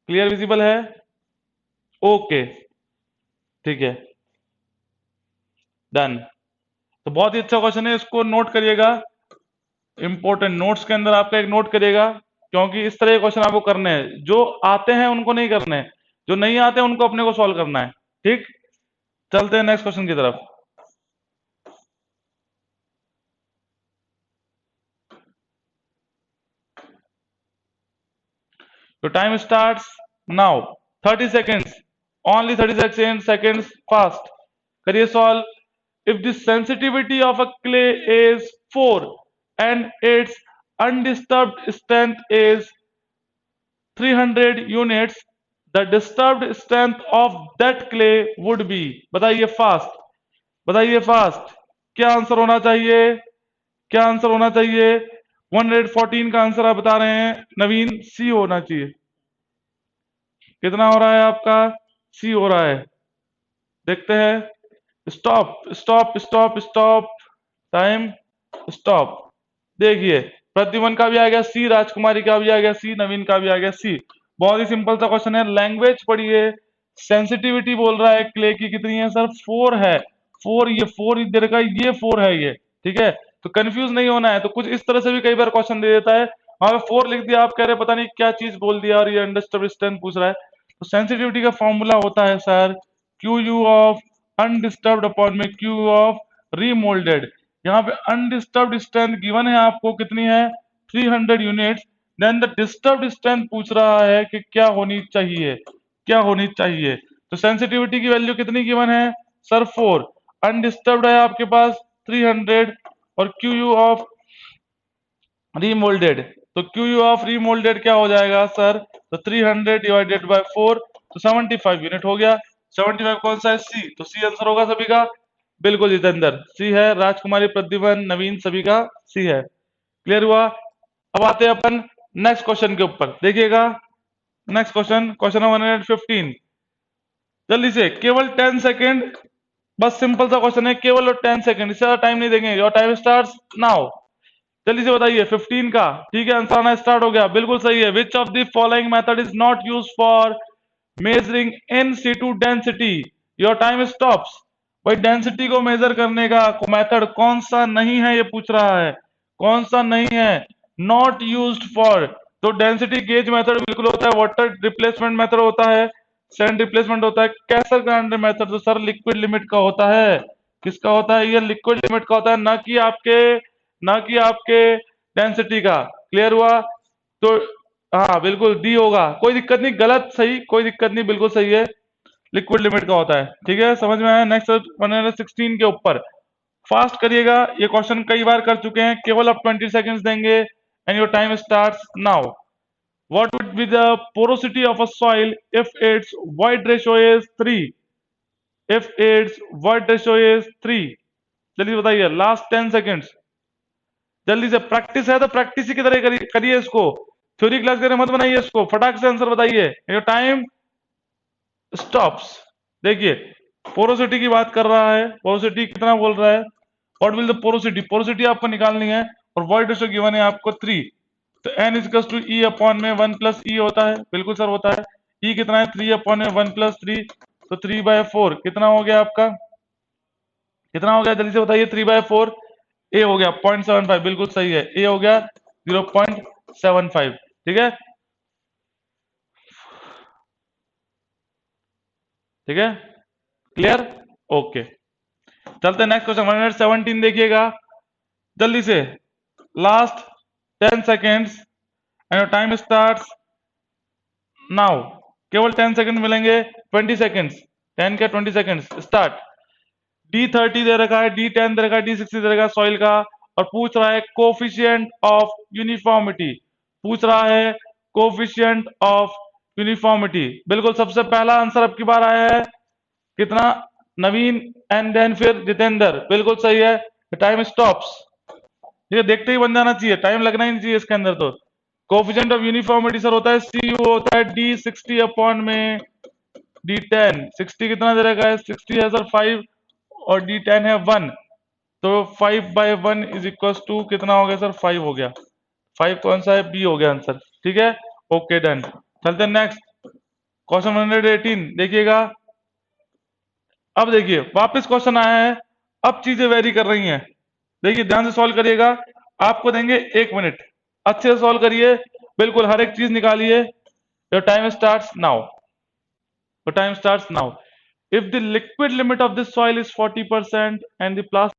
क्लियर विजिबल है, ओके ठीक है, डन। तो बहुत ही अच्छा क्वेश्चन है, इसको नोट करिएगा। इंपॉर्टेंट नोट्स के अंदर आपका एक नोट करिएगा, क्योंकि इस तरह के क्वेश्चन आपको करने हैं। जो आते हैं उनको नहीं करने हैं, जो नहीं आते हैं उनको अपने को सॉल्व करना है। ठीक, चलते हैं नेक्स्ट क्वेश्चन की तरफ। तो time starts now. 30 seconds, only 30 seconds fast. करिए solve. If the sensitivity of a clay is 4 and its undisturbed strength is 300 units, the disturbed strength of that clay would be। बताइए फास्ट, बताइए फास्ट, क्या आंसर होना चाहिए, क्या आंसर होना चाहिए? 114 का आंसर आप बता रहे हैं नवीन, सी होना चाहिए। कितना हो रहा है आपका? सी हो रहा है। देखते हैं। Stop stop stop stop, time stop. देखिए, प्रद्युमन का भी आ गया सी, राजकुमारी का भी आ गया सी, नवीन का भी आ गया सी। बहुत ही सिंपल सा क्वेश्चन है। लैंग्वेज पढ़िए। सेंसिटिविटी बोल रहा है क्ले की कितनी है सर? 4 है। 4, ये 4 इधर का, ये 4 है ये। ठीक है, तो कंफ्यूज नहीं होना है। तो कुछ इस तरह से भी कई बार क्वेश्चन दे देता है, वहां पे 4 लिख दिया, आप कह रहे पता नहीं क्या चीज बोल दिया और ये अनडिस्टर्ब स्ट्रेंथ पूछ रहा है। तो सेंसिटिविटी का फॉर्मूला होता है sir Q U of undisturbed upon में क्यू ऑफ रीमोल्डेड। यहाँ पे अनडिस्टर्ब्ड स्ट्रेंथ गिवन है आपको कितनी है? 300 units. Then the disturbed strength पूछ रहा है कि क्या होनी चाहिए, क्या होनी चाहिए। तो सेंसिटिविटी की वैल्यू कितनी गिवन है सर? 4। अनडिस्टर्ब्ड है आपके पास 300, और क्यू यू ऑफ रीमोल्डेड, तो क्यू यू ऑफ रीमोल्डेड क्या हो जाएगा सर? तो 300 डिवाइडेड बाय 4, तो 75 यूनिट हो गया। 75 कौन सा है? सी। तो सी आंसर होगा सभी का। बिल्कुल जितेंद्र, सी है। राजकुमारी, प्रद्युमन, नवीन, सभी का सी है। क्लियर हुआ? अब आते हैं अपन नेक्स्ट क्वेश्चन के ऊपर। देखिएगा नेक्स्ट क्वेश्चन, क्वेश्चन नंबर 115। जल्दी से, केवल 10 सेकेंड, बस सिंपल सा क्वेश्चन है, केवल और 10 सेकेंड, इससे ज्यादा टाइम नहीं देंगे। Your time starts now. जल्दी से बताइए 15 का। ठीक है, आंसर आना स्टार्ट हो गया। बिल्कुल सही है। Which of the following method is not use for measuring in situ density? Your time stops. भाई डेंसिटी को मेजर करने का मेथड कौन सा नहीं है, ये पूछ रहा है। कौन सा नहीं है? Not used for. तो डेंसिटी गेज मेथड बिल्कुल होता है, वाटर रिप्लेसमेंट मेथड होता है, सैंड रिप्लेसमेंट होता है, कैसर ग्राइंडर मेथड तो सर लिक्विड लिमिट का होता है। किसका होता है? ये लिक्विड लिमिट का होता है, ना कि आपके डेंसिटी का। क्लियर हुआ? तो हाँ बिल्कुल डी होगा, कोई दिक्कत नहीं, गलत सही कोई दिक्कत नहीं, बिल्कुल सही है, लिक्विड लिमिट का होता है। ठीक है, समझ में आया? नेक्स्ट 116 के ऊपर फास्ट करिएगा, ये क्वेश्चन कई बार कर चुके हैं। केवल आप 20 सेकंड्स देंगे and your time starts now. What would be the porosity of a soil if it's void ratio is 3? If it's void ratio is 3, जल्दी बताइए, लास्ट 10 सेकंड्स। जल्दी से, प्रैक्टिस है तो प्रैक्टिस ही की तरह करिए इसको, थ्योरी क्लास की तरह मत बनाइए इसको। फटाक से आंसर बताइए। Your time stops. देखिए, पोरोसिटी की बात कर रहा है, पोरोसिटी कितना बोल रहा है? What will the porosity, porosity आपको निकालनी है, और वॉइड रेशियो गिवन है आपको 3। तो n equals to e upon में 1 प्लस ई होता है, बिल्कुल सर होता है। ई कितना है? 3 अपॉन में 1 प्लस 3, तो 3/4 कितना हो गया आपका? कितना हो गया? जल्दी से बताइए। 3/4 ए हो गया 0.75, बिल्कुल सही है, ए हो गया 0.75। ठीक है, ठीक है, क्लियर? ओके, चलते हैं नेक्स्ट क्वेश्चन 117। देखिएगा जल्दी से, last 10 seconds and time starts now. केवल 10 सेकंड मिलेंगे, 20 सेकंड्स, 10 का 20 सेकंड्स स्टार्ट। D30 दे रखा है, D10 दे रखा है, D60 दे रखा है सॉइल का, और पूछ रहा है कोफिशिएंट ऑफ यूनिफॉर्मिटी, पूछ रहा है कोफिशिएंट ऑफ यूनिफॉर्मिटी। बिल्कुल सबसे पहला आंसर अब की बार आया है, कितना? नवीन, एंड देन फिर जितेंद्र, बिल्कुल सही है। Time stops. ये देखते ही बन जाना चाहिए, टाइम लगना ही नहीं चाहिए इसके अंदर। तो कोफिशिएंट ऑफ यूनिफॉर्मिटी सर होता है CU, होता है D60 अपॉन में D10। 60 कितना दे रखा है? 60 है सर 5, और D10 है 1, तो 5/1 इज इक्वल टू कितना हो गया सर? 5 हो गया। 5 कौन सा है? बी हो गया आंसर। ठीक है, ओके डन। चलते हैं नेक्स्ट क्वेश्चन 118। देखिएगा, अब देखिए वापस क्वेश्चन आया है, अब चीजें वेरी कर रही हैं। देखिए ध्यान से सॉल्व करिएगा। आपको देंगे 1 मिनट, अच्छे से सॉल्व करिए, बिल्कुल हर एक चीज निकालिए। Your time starts now, your time starts now. If the liquid limit of this soil is 40% and the plastic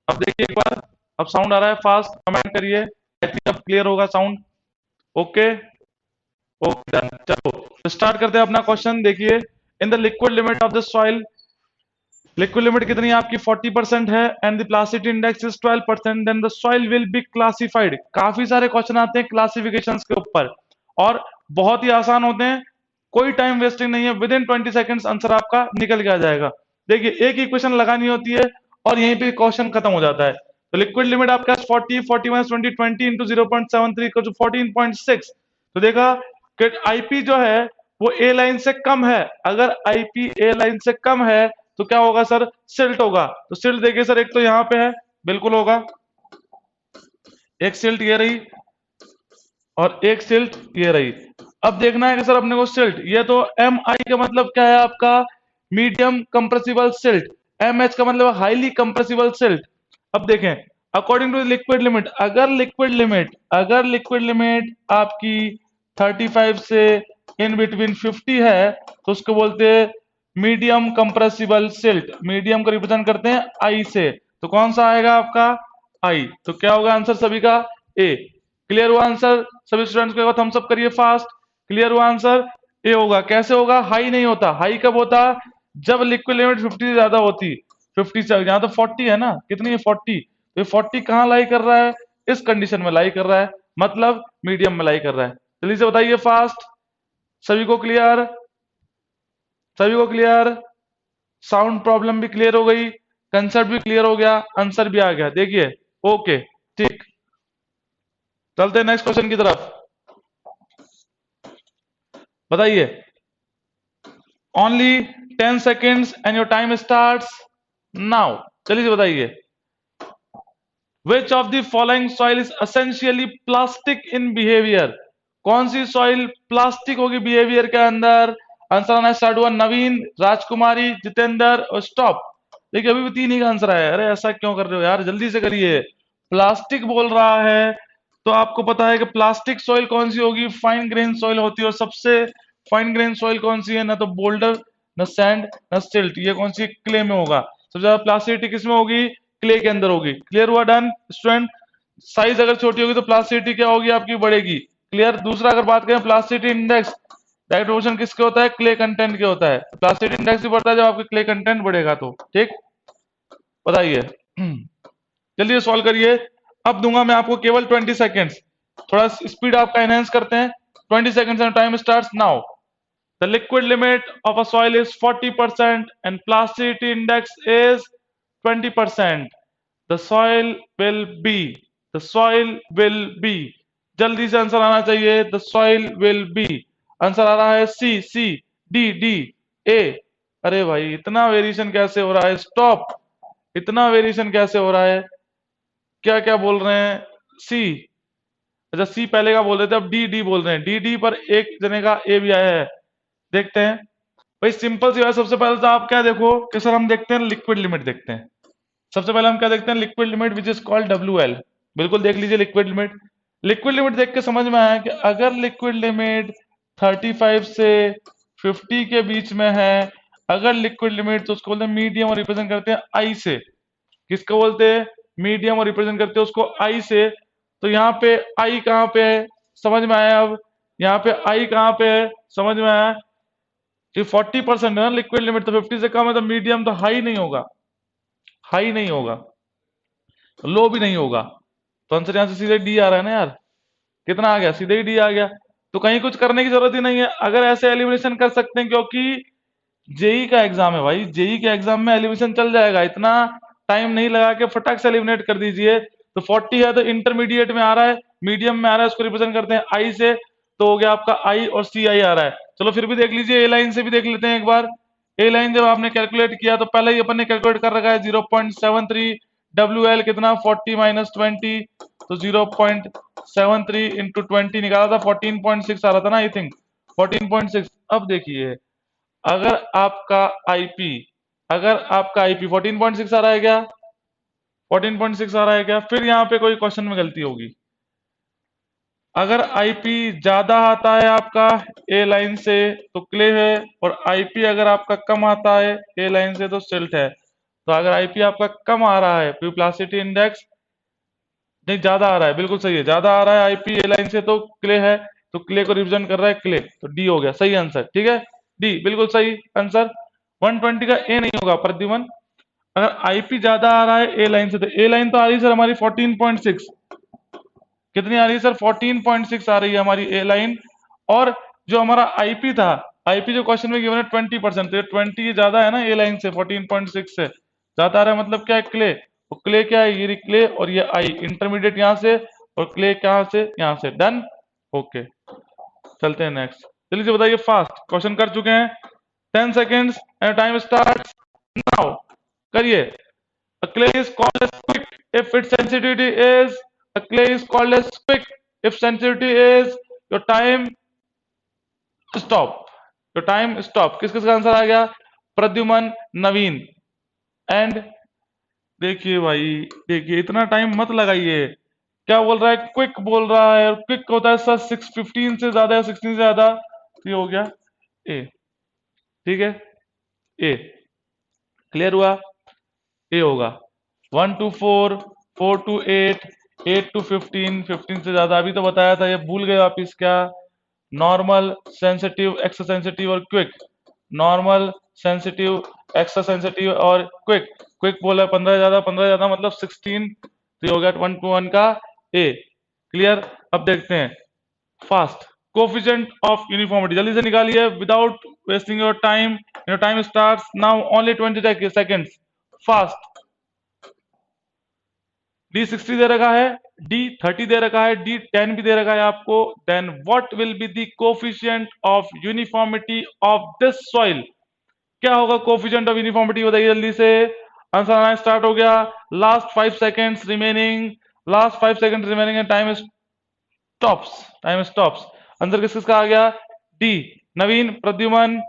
अब देखिए एक बार, अब साउंड आ रहा है फास्ट, कमेंट करिए, आई थिंक अब क्लियर होगा साउंड। Okay, okay done. चलो तो स्टार्ट करते हैं अपना क्वेश्चन। देखिए, in the liquid limit of the soil, liquid limit कितनी है आपकी 40% है, and the plasticity index is 12%, then the soil will be classified. काफी सारे क्वेश्चन आते हैं क्लासिफिकेशंस के ऊपर, और बहुत ही आसान होते हैं, कोई टाइम वेस्टिंग नहीं है, विद इन 20 सेकंड्स आंसर आपका निकल के आ जाएगा। देखिए, एक ही क्वेश्चन लगानी होती है और यहीं पे क्वेश्चन खत्म हो जाता है। तो लिक्विड लिमिट आपका 40, 40 माइनस 20, 20 इंटू 0.73 को 14.6। तो देखा कि आईपी जो है वो ए लाइन से कम है। अगर आईपी ए लाइन से कम है तो क्या होगा सर, सिल्ट होगा। तो सिल्ट देखिए सर, एक तो यहां पे है, बिल्कुल होगा, एक सिल्ट ये रही और एक सिल्ट ये रही। अब देखना है कि सर अपने को सिल्ट, ये तो एम आई का मतलब क्या है आपका, medium compressible silt, M H का मतलब हाईली कंप्रेसिबल सिल्ट। अब देखें, अकॉर्डिंग टू लिक्विड लिमिट, अगर लिक्विड लिमिट आपकी 35 से इन बिटवीन 50 है तो उसको बोलते हैं मीडियम कंप्रेसिबल सिल्ट। मीडियम को रिप्रेजेंट करते हैं आई से, तो कौन सा आएगा आपका, आई। तो क्या होगा आंसर सभी का, ए। क्लियर हुआ आंसर सभी स्टूडेंट्स को, थम्स अप करिए फास्ट। क्लियर हुआ आंसर, ए होगा। कैसे होगा, हाई नहीं होता। हाई कब होता, जब लिक्विड लिमिट 50 से ज्यादा होती। 50 से, यहाँ तो 40 है ना, कितनी है 40, तो 40 कहाँ लाई कर रहा है, इस कंडीशन में लाई कर रहा है, मतलब मीडियम में लाई कर रहा है। जल्दी से बताइए फास्ट, सभी को क्लियर, सभी को क्लियर, साउंड प्रॉब्लम भी क्लियर हो गई, कंसेप्ट भी क्लियर हो गया, आंसर भी आ गया। देखिए, ओके ठीक, चलते हैं नेक्स्ट क्वेश्चन की तरफ। बताइए, only 10 seconds and your time starts now. चलिए से बताइए, विच of the following soil is essentially plastic in behaviour. कौन सी सॉइल प्लास्टिक होगी बिहेवियर के अंदर। आंसर आना स्टार्ट हुआ, नवीन, राजकुमारी, जितेंद्र और स्टॉप। देखिए अभी भी 3 ही का आंसर आया। अरे ऐसा क्यों कर रहे हो यार, जल्दी से करिए। प्लास्टिक बोल रहा है तो आपको पता है कि प्लास्टिक सॉइल कौन सी होगी, फाइन ग्रेन सॉइल होती है। और सबसे फाइन ग्रेन सॉइल कौन सी है, ना तो बोल्डर, ना सैंड, ना सिल्ट। ये कौन सी, क्ले में होगा। सबसे ज्यादा प्लास्टिसिटी किसमें होगी, क्ले के अंदर होगी। क्लियर हुआ, डन स्टूडेंट। साइज अगर छोटी होगी तो प्लास्टिसिटी क्या होगी आपकी, बढ़ेगी। क्लियर। दूसरा अगर बात करें प्लास्टिसिटी इंडेक्स, डायरेक्ट प्रोपोर्शन किसके होता है, क्ले कंटेंट के होता है। प्लास्टिसिटी इंडेक्स भी बढ़ता है जब आपके क्ले कंटेंट बढ़ेगा तो। ठीक, बताइए, चलिए सॉल्व करिए। अब दूंगा मैं आपको केवल 20 सेकेंड्स, थोड़ा स्पीड आपका एनहेंस करते हैं। 20 seconds and time starts now. The liquid limit of a soil is 40% and plasticity index is 20%. The soil will be, the soil will be, जल्दी से आंसर आना चाहिए, the soil will be। Answer आ रहा है सी, सी, डी, डी, ए। अरे भाई इतना वेरिएशन कैसे हो रहा है, स्टॉप, इतना वेरिएशन कैसे हो रहा है, क्या क्या बोल रहे हैं, सी। अच्छा सी पहले का बोल रहे थे, अब डी, डी बोल रहे हैं। डी, डी पर एक जने का ए भी आया है, देखते हैं। भाई सिंपल सी बात, सबसे पहले तो आप क्या देखो कि सर हम देखते हैं लिक्विड लिमिट देखते हैं। सबसे पहले हम क्या देखते हैं, liquid limit which is called W L. बिल्कुल देख लीजिए लिक्विड लिमिट। लिक्विड लिमिट देख के समझ में आया कि अगर लिक्विड लिमिट 35 से 50 के बीच में है, अगर लिक्विड लिमिट, तो उसको बोलते हैं मीडियम और रिप्रेजेंट करते हैं आई से। किसको बोलते हैं, मीडियम और रिप्रेजेंट करते हैं उसको आई से। तो यहाँ पे आई कहाँ पे है, समझ में आया। अब यहाँ पे आई कहाँ पे है, समझ में आया। कि 40% है ना लिक्विड लिमिट, तो 50 से कम है तो मीडियम, तो हाई नहीं होगा, हाई नहीं होगा, लो भी नहीं होगा। तो आंसर यहां से सीधे डी आ रहा है ना यार। कितना आ गया, सीधे ही डी आ गया। तो कहीं कुछ करने की जरूरत ही नहीं है, अगर ऐसे एलिमिनेशन कर सकते हैं, क्योंकि जेई का एग्जाम है भाई, जेई के एग्जाम में एलिमिनेशन चल जाएगा। इतना टाइम नहीं लगा के फटाक से एलिमिनेट कर दीजिए। तो 40 है तो इंटरमीडिएट में आ रहा है, मीडियम में आ रहा है, उसको रिप्रेजेंट करते हैं आई से, तो हो गया आपका आई और सी आई आ रहा है। चलो फिर भी देख लीजिए, ए लाइन से भी देख लेते हैं एक बार। ए लाइन जब आपने कैलकुलेट किया तो पहले ही अपन ने कैलकुलेट कर रखा है 0.73, डब्ल्यू एल कितना 40 माइनस 20, तो 0.73 इंटू 20 निकाला था, 14.6 आ रहा था ना आई थिंक, 14.6। अब देखिए, अगर आपका आईपी, अगर आपका आईपी 14.6 आ रहा है क्या, 14.6 आ रहा है क्या, फिर यहाँ पे कोई क्वेश्चन में गलती होगी। अगर आईपी ज्यादा आता है आपका ए लाइन से तो क्ले है, और आईपी अगर आपका कम आता है ए लाइन से तो सिल्ट है। तो अगर आईपी आपका कम आ रहा है, प्लास्टिसिटी इंडेक्स नहीं ज्यादा आ रहा है, बिल्कुल सही है, ज्यादा आ रहा है आईपी ए लाइन से तो क्ले है, तो क्ले को रिप्रेजेंट कर रहा है क्ले, तो डी हो गया सही आंसर। ठीक है, डी बिल्कुल सही आंसर। 120 का ए नहीं होगा प्रद्युमन। अगर आईपी ज्यादा आ रहा है ए लाइन से, तो ए लाइन तो आ रही है सर हमारी 14.6, कितनी आ रही है सर 14.6 आ रही है हमारी ए लाइन। और जो हमारा आईपी था, आईपी जो क्वेश्चन में गिवन है 20%, तो 20 ज्यादा है ना ए लाइन से, 14.6 से ज्यादा आ रहा है, मतलब क्या है क्ले, तो क्ले क्या है, ये क्ले और ये आई इंटरमीडिएट यहाँ से, और क्ले कहाँ से, यहाँ से। डन, ओके चलते हैं नेक्स्ट। जल्दी से बताइए, फास्ट क्वेश्चन कर चुके हैं। 10 seconds and time start now, करिए। A clay is called as quick if its sensitivity is, a clay is called as quick if sensitivity is, your time stop, your time stop। किस किस का आंसर आ गया, प्रद्युमन, नवीन एंड, देखिए भाई देखिए इतना टाइम मत लगाइए, क्या बोल रहा है, क्विक बोल रहा है, और क्विक होता है सर 6:15 से ज्यादा है, 16 से ज्यादा, तो ये हो गया ए। ठीक है, ए क्लियर हुआ, ए होगा। 1 to 4, 4 to 8, 8 to 15, 15 से ज्यादा, अभी तो बताया था, ये भूल गए वापिस क्या, नॉर्मल, सेंसिटिव, एक्स्ट्रा सेंसिटिव और quick, normal, sensitive, extra sensitive और क्विक। क्विक बोला 15 ज्यादा, 15 ज्यादा मतलब 16, तो ये हो गया 1 to 1 का ए। क्लियर, अब देखते हैं फास्ट, कोफिशिएंट ऑफ यूनिफॉर्मिटी, जल्दी से निकालिए without wasting your time, your time starts now, only 20 seconds, fast. D60 दे रखा है, D30 दे रखा है, D10 भी दे रखा है आपको। Then what will be the coefficient of uniformity of this soil, क्या होगा कोफिशिएंट ऑफ यूनिफॉर्मिटी, बताइए जल्दी से, आंसर आना स्टार्ट हो गया। Last 5 seconds remaining, last 5 seconds remaining and time stops, time stops. Answer किस किसका आ गया, डी, नवीन, प्रद्युमन,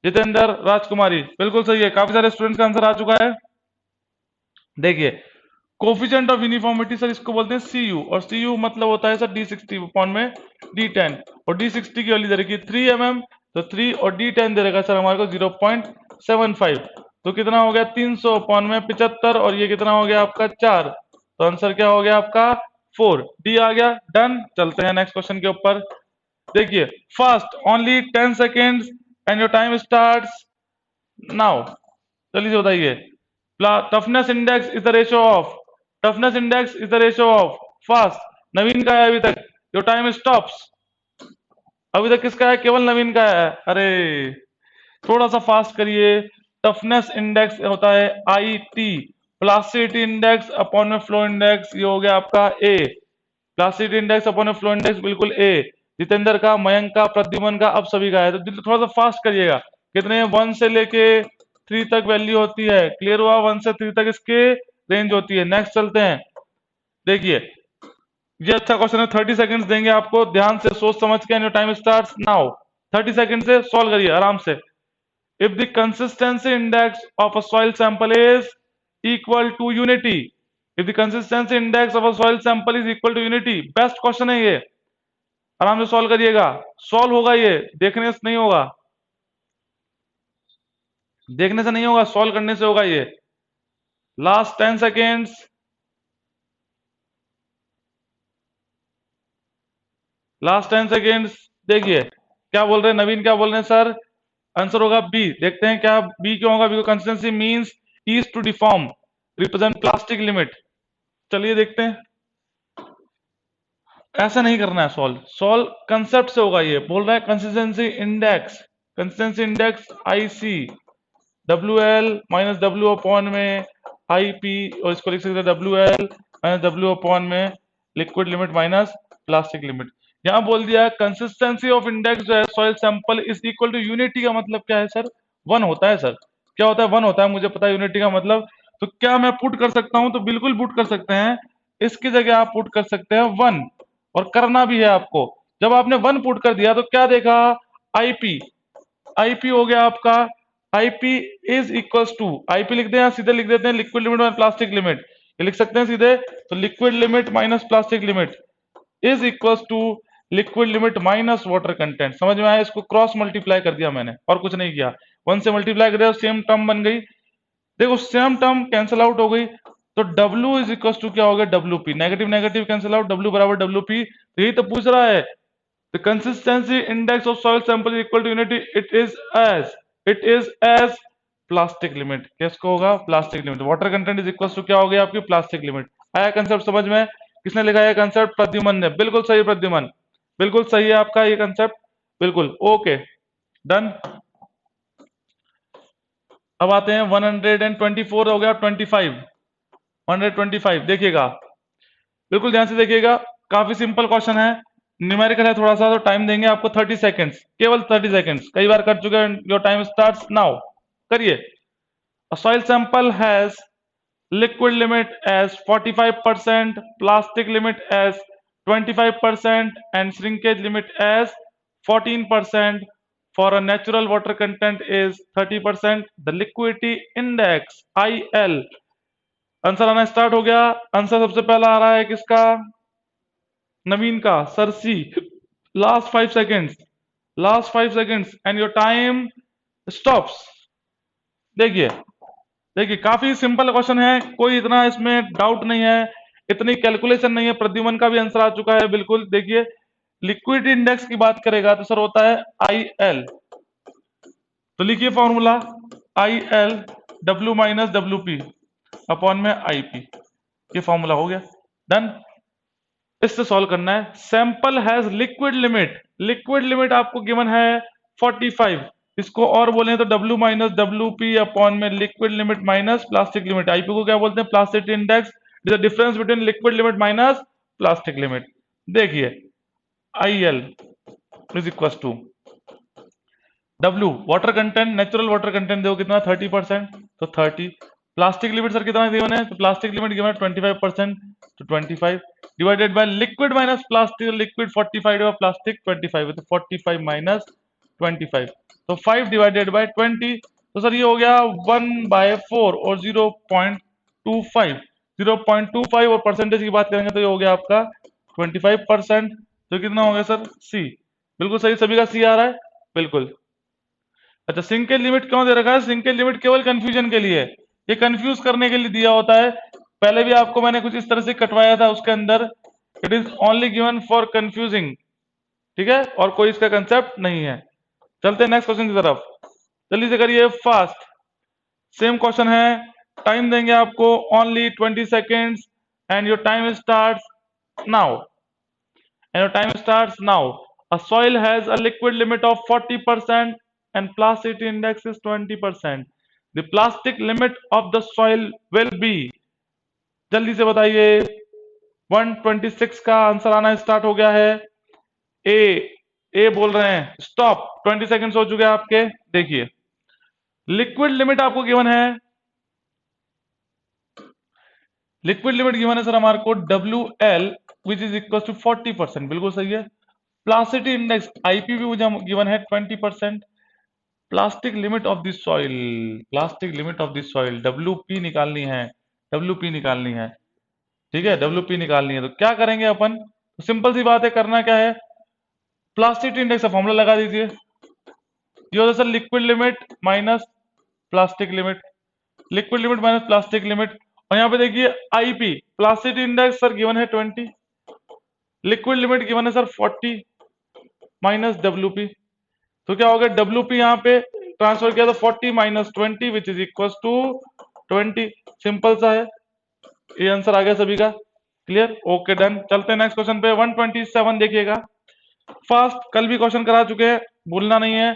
जितेंद्र, राजकुमारी, बिल्कुल सही है, काफी सारे स्टूडेंट्स का आंसर आ चुका है। देखिए कोफिशिएंट ऑफ यूनिफॉर्मिटी सर इसको बोलते हैं CU, और CU मतलब होता है सर D60 अपॉन में D10, और D60 की वैल्यू दे रखी है 3 mm, तो 3 और D10 दे रखा है सर हमारे को 0.75, तो कितना हो गया 300 अपॉन में 75, और ये कितना हो गया आपका 4, तो आंसर क्या हो गया आपका 4, डी आ गया। डन, चलते हैं नेक्स्ट क्वेश्चन के ऊपर। देखिए fast, only 10 seconds and your time starts now, जल्दी से बताइए। Toughness index is the ratio of, toughness index is the ratio of, fast, Naveen का है अभी तक, योर टाइम स्टॉप्स, अभी तक किसका है, केवल नवीन का है, अरे थोड़ा सा फास्ट करिए। टफनेस इंडेक्स होता है IT, प्लास्टिसिटी इंडेक्स अपॉन में फ्लो इंडेक्स, ये हो गया आपका ए, प्लास्टिसिटी इंडेक्स अपॉन में फ्लो इंडेक्स बिल्कुल ए, जितेंद्र का, मयंक का, प्रद्युमन का, अब सभी का है, तो थोड़ा सा फास्ट करिएगा। कितने 1 से लेके 3 तक वैल्यू होती है, क्लियर हुआ, 1 से 3 तक इसके रेंज होती है। नेक्स्ट चलते हैं, देखिए ये अच्छा क्वेश्चन है, 30 सेकंड्स देंगे आपको, ध्यान से सोच समझ के, and time starts now, 30 second से सॉल्व करिए आराम से। If the consistency index of a soil sample is equal to unity, if the consistency index of a soil sample is equal to unity, best question है ये, आराम से सॉल्व करिएगा, सॉल्व होगा ये, देखने से नहीं होगा, देखने से नहीं होगा, सॉल्व करने से होगा ये। लास्ट 10 सेकेंड्स, लास्ट 10 सेकेंड्स, देखिए क्या बोल रहे हैं नवीन, क्या बोल रहे हैं सर, आंसर होगा बी। देखते हैं क्या बी क्यों होगा, because consistency means is to deform, represent plastic limit. चलिए देखते हैं, ऐसा नहीं करना है सॉल्व, सॉल्व कंसेप्ट से होगा, ये बोल रहा है consistency index, consistency index IC, WL minus W upon में IP, और इसको लिख सकते हैं WL माइनस W अपॉन में liquid limit minus plastic limit. यहां बोल दिया कंसिस्टेंसी ऑफ इंडेक्स जो है soil sample is equal to unity, का मतलब क्या है सर, 1 होता है सर, क्या होता है 1 होता है, मुझे पता है यूनिटी का मतलब। तो क्या मैं पुट कर सकता हूं, तो बिल्कुल पुट कर सकते हैं, इसकी जगह आप पुट कर सकते हैं 1, और करना भी है आपको। जब आपने 1 पुट कर दिया तो क्या देखा, IP, IP हो गया आपका, IP is equals to, IP लिख दें या सीधे लिख देते हैं liquid limit minus plastic limit, ये लिख सकते हैं सीधे, तो liquid limit minus plastic limit is equals to liquid limit minus water content. समझ में आया, इसको क्रॉस मल्टीप्लाई कर दिया मैंने और कुछ नहीं किया, 1 से मल्टीप्लाई कर दिया, सेम टर्म बन गई, देखो सेम टर्म कैंसिल आउट हो गई, तो W इज इक्वल टू क्या हो गया, WP, negative negative cancel out, W बराबर WP। तो यही तो पूछ रहा है, the consistency index of soil sample is equal to unity, it is as plastic limit. किसको होगा, plastic limit. Water content is equal to क्या हो गया आपकी, प्लास्टिक लिमिट। आया कंसेप्ट समझ में? किसने लिखा है कंसेप्ट, प्रद्युमन ने। बिल्कुल सही प्रद्युमन, बिल्कुल सही है आपका ये कंसेप्ट, बिल्कुल ओके डन। अब आते हैं 124 हो गया, 25 125 देखिएगा, बिल्कुल ध्यान से देखिएगा, काफी सिंपल क्वेश्चन है, न्यूमेरिकल है थोड़ा सा, तो टाइम देंगे आपको 30 सेकंड्स, केवल 30 सेकंड्स, कई बार कर चुके हैं। योर टाइम स्टार्ट्स नाउ, करिए। अ soil sample has liquid limit as 45%, plastic limit as 25%, and shrinkage limit as 14%. For a natural water content is 30%. The liquidity index IL, answer आना स्टार्ट हो गया। आंसर सबसे पहला आ रहा है किसका, नवीन का, sir C. Last 5 seconds, last 5 seconds and your time stops. देखिए, देखिए काफी सिंपल क्वेश्चन है, कोई इतना इसमें डाउट नहीं है, इतनी कैलकुलेशन नहीं है। प्रद्युमन का भी आंसर आ चुका है, बिल्कुल देखिए। लिक्विड इंडेक्स की बात करेगा तो सर होता है आई एल, तो लिखिए formula I L, W minus W P upon में आई पी, ये फॉर्मूला हो गया डन। इससे सॉल्व करना है। Sample has liquid limit, liquid limit आपको गिवन है 45, इसको और बोले तो W minus W P upon में liquid limit minus plastic limit. IP को क्या बोलते हैं, plastic index, is the difference between liquid limit minus plastic limit. देखिए I L is equal to W, water content, natural water content देखो कितना 30%, तो 30। प्लास्टिक लिमिट सर कितना गिवन है, तो प्लास्टिक लिमिट गिवन है 25%, तो 25 divided by liquid minus plastic, liquid 45 plastic 25, तो 45 माइनस 25, तो 5 डिवाइडेड बाय 20, तो सर ये हो गया 1/4 और 0.25, 0.25, और परसेंटेज की बात करेंगे तो ये हो गया आपका 25%, तो कितना हो गया सर सी। बिल्कुल सही, सभी का सी आ रहा है, बिल्कुल। अच्छा सिंकेज लिमिट क्यों दे रखा है, सिंकेज लिमिट केवल कंफ्यूजन के लिए, ये कंफ्यूज करने के लिए दिया होता है। पहले भी आपको मैंने कुछ इस तरह से कटवाया था, उसके अंदर it is only given for confusing, ठीक है, और कोई इसका कंसेप्ट नहीं है। चलते हैं नेक्स्ट क्वेश्चन की तरफ, जल्दी से करिए फास्ट। सेम क्वेश्चन है, टाइम देंगे आपको only 20 seconds and your time starts now, and your time starts now. A soil has a liquid limit of 40% and plasticity index is 20%. The plastic limit of the soil will be, जल्दी से बताइए, 126 का आंसर आना स्टार्ट हो गया है। ए, ए बोल रहे हैं स्टॉप, 20 सेकंड्स हो चुके हैं आपके। देखिए लिक्विड लिमिट आपको गिवन है, लिक्विड लिमिट गिवन है सर हमारे को WL which is equal to 40%, बिल्कुल सही है। प्लास्टिसिटी इंडेक्स आईपी भी मुझे गिवन है 20%। Plastic limit of the soil, plastic limit of the soil WP निकालनी है, WP निकालनी है, ठीक है, WP निकालनी है। तो क्या करेंगे अपन, तो सिंपल सी बात है, करना क्या है, प्लास्टिक इंडेक्स का फॉर्मूला लगा दीजिए। ये होता है sir liquid limit minus plastic limit, liquid limit minus plastic limit, और यहाँ पे देखिए IP, plastic index sir given है 20, लिक्विड लिमिट गिवन है सर 40 माइनस WP, तो क्या हो गया WP यहाँ पे ट्रांसफर किया तो 40 minus 20 which is equal to 20, simple सा है, ये आंसर आ गया सभी का, क्लियर, ओके डन। चलते हैं नेक्स्ट क्वेश्चन पे 127 देखिएगा फास्ट, कल भी क्वेश्चन करा चुके हैं, भूलना नहीं है।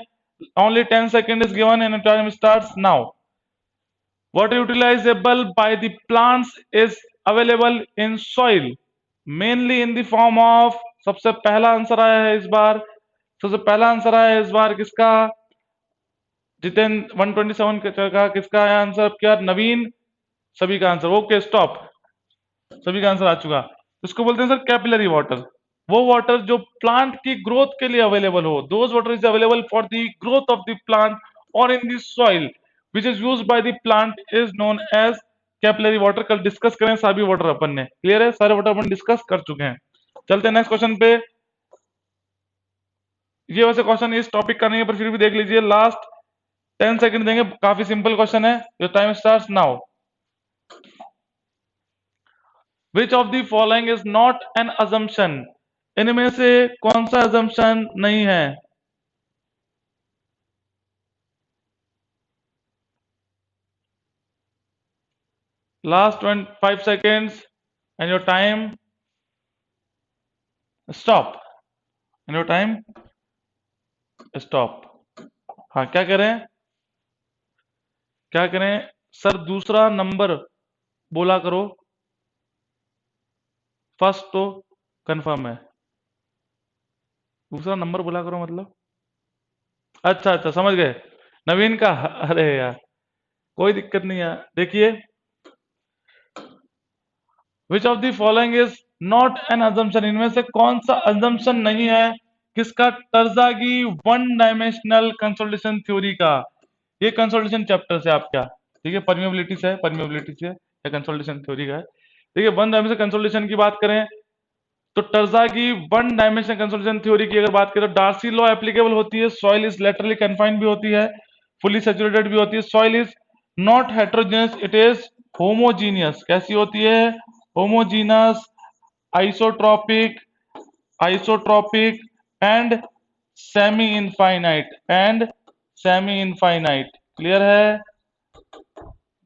Only 10 second is given and time starts now. Water utilizable by the plants is available in soil mainly in the form of, सबसे पहला आंसर आया है इस बार, सबसे पहला आंसर आया है इस बार किसका, जितेंद्र 127 का किसका आया आंसर, क्या नवीन, सभी का आंसर, ओके स्टॉप, सभी का आंसर आ चुका। इसको बोलते हैं सर कैपिलरी वाटर, वो वाटर जो प्लांट की ग्रोथ के लिए अवेलेबल हो, those water is available for the growth of the plant और in the soil which is used by the plant is known as capillary water. कल डिस्कस करें सभी वाटर अपन ने, क्लियर है, सारे वाटर अपन डिस्कस कर चुके हैं। चलते हैं नेक्स्ट क्वेश्चन पे, ये वैसे क्वेश्चन इस टॉपिक का नहीं है पर फिर भी देख लीजिए लास्ट, 10 सेकंड देंगे, काफी सिंपल क्वेश्चन है। Your time starts now. Which of the following is not an assumption, इनमें से कौन सा अजम्पशन नहीं है? Last 5 seconds and your time stop, and your time stop. हाँ, क्या करें, क्या करें सर? दूसरा नंबर बोला करो, फर्स्ट तो कंफर्म है, दूसरा नंबर बोला करो मतलब। अच्छा अच्छा, समझ गए, नवीन का। अरे यार, कोई दिक्कत नहीं है। देखिए, विच of the following is not an assumption, इनमें से कौन सा अजम्पशन नहीं है? किसका? टर्जागी वन डायमेंशनल कंसोलिडेशन थ्योरी का। ये कंसोलिडेशन चैप्टर से आपका, ठीक है, परमिएबिलिटी से है, परमिएबिलिटी से या कंसोलिडेशन थ्योरी का है। देखिए, वन डायमेंशनल कंसोलिडेशन की बात करें तो टर्जा की वन डायमेंशनल कंसोलिडेशन थ्योरी की अगर बात करें तो डार्सी लॉ एप्लीकेबल होती है। सॉइल इज लेटरली कन्फाइंड भी होती है, फुली सैचुरेटेड भी होती है। Soil is not heterogeneous, it is homogeneous. कैसी होती है? Homogeneous, isotropic, isotropic and semi infinite, and semi infinite. Clear है?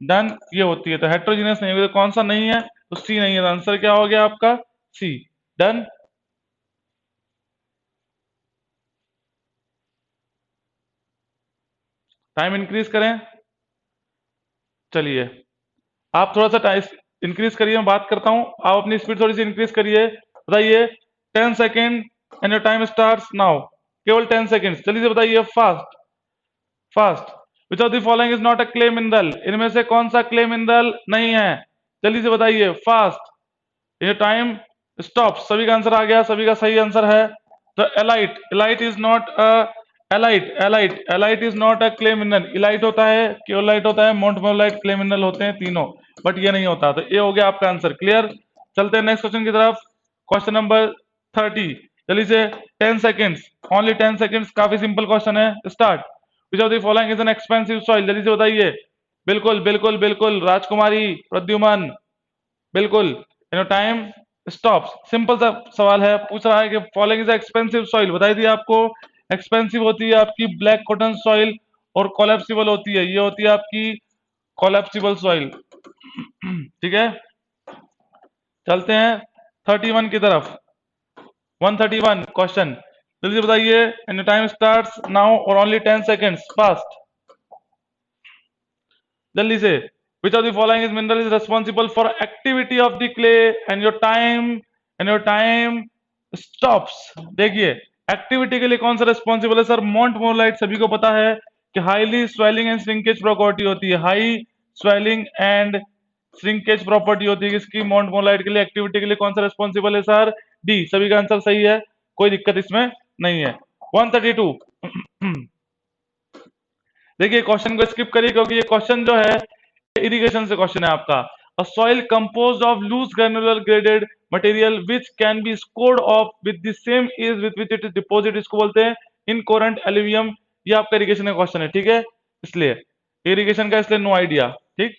डन। ये होती है, तो हेट्रोजीनियस नहीं होगी तो कौन सा नहीं है? तो सी नहीं है, तो आंसर क्या हो गया आपका? सी। डन। टाइम इंक्रीज करें, चलिए आप थोड़ा सा टाइम इंक्रीज करिए, मैं बात करता हूं। आप अपनी स्पीड थोड़ी सी इंक्रीज करिए। बताइए, 10 second and your time starts now. केवल 10 सेकेंड, जल्दी से बताइए, fast fast. Which of the following is not a clay mineral, इनमें से कौन सा क्ले मिनरल नहीं है? जल्दी से बताइए, फास्ट। ये टाइम स्टॉप। सभी का आंसर आ गया, सभी का सही आंसर है। तो illite, illite is not a, illite, illite, illite is not a clay mineral. Illite होता है, क्योलाइट होता है, मोंटमोलाइट, क्ले मिनरल होते हैं तीनों, बट ये नहीं होता। तो ये हो गया आपका आंसर। क्लियर? चलते हैं नेक्स्ट क्वेश्चन की तरफ। Question number 30। जल्दी से, 10 सेकेंड्स, ओनली 10 सेकेंड्स, काफी सिंपल क्वेश्चन है। Start. Which of the following is an expensive soil, जल्दी से बताइए। बिल्कुल बिल्कुल बिल्कुल, राजकुमारी, प्रद्युमन, बिल्कुल। Time stop. सिंपल सा सवाल है, पूछ रहा है कि फॉलोइंग इज एक्सपेंसिव सॉइल, बताई दी आपको। एक्सपेंसिव होती है आपकी ब्लैक कॉटन सॉइल, और कोलैप्सिबल होती है, ये होती है आपकी कोलैप्सिबल सॉइल। ठीक है, चलते हैं 31 की तरफ। 131 क्वेश्चन, जल्दी से बताइए, एंड टाइम स्टार्ट्स नाउ और ओनली 10 सेकेंड्स, फास्ट, जल्दी से। विच of the following is mineral is responsible for activity of the clay, and your time stops. देखिए, एक्टिविटी के लिए कौन सा रेस्पॉन्सिबल है? सर, मोंटमोलाइट, सभी को पता है कि highly swelling and shrinkage property होती है, high swelling and shrinkage property होती है किसकी? मोंटमोलाइट के लिए। एक्टिविटी के लिए कौन सा रेस्पॉन्सिबल है? Sir, D. सभी का आंसर सही है, कोई दिक्कत इसमें नहीं है। 132। देखिए, क्वेश्चन को स्किप करिए क्योंकि ये क्वेश्चन जो है इरिगेशन से क्वेश्चन है आपका। A soil composed of loose granular graded material which can be scoured off with the same ease with which it is deposit, इसको बोलते हैं इनकोरेंट एल्यूवियम। ये आपका इरिगेशन का क्वेश्चन है, ठीक है, इसलिए इरिगेशन का, इसलिए नो आइडिया। ठीक,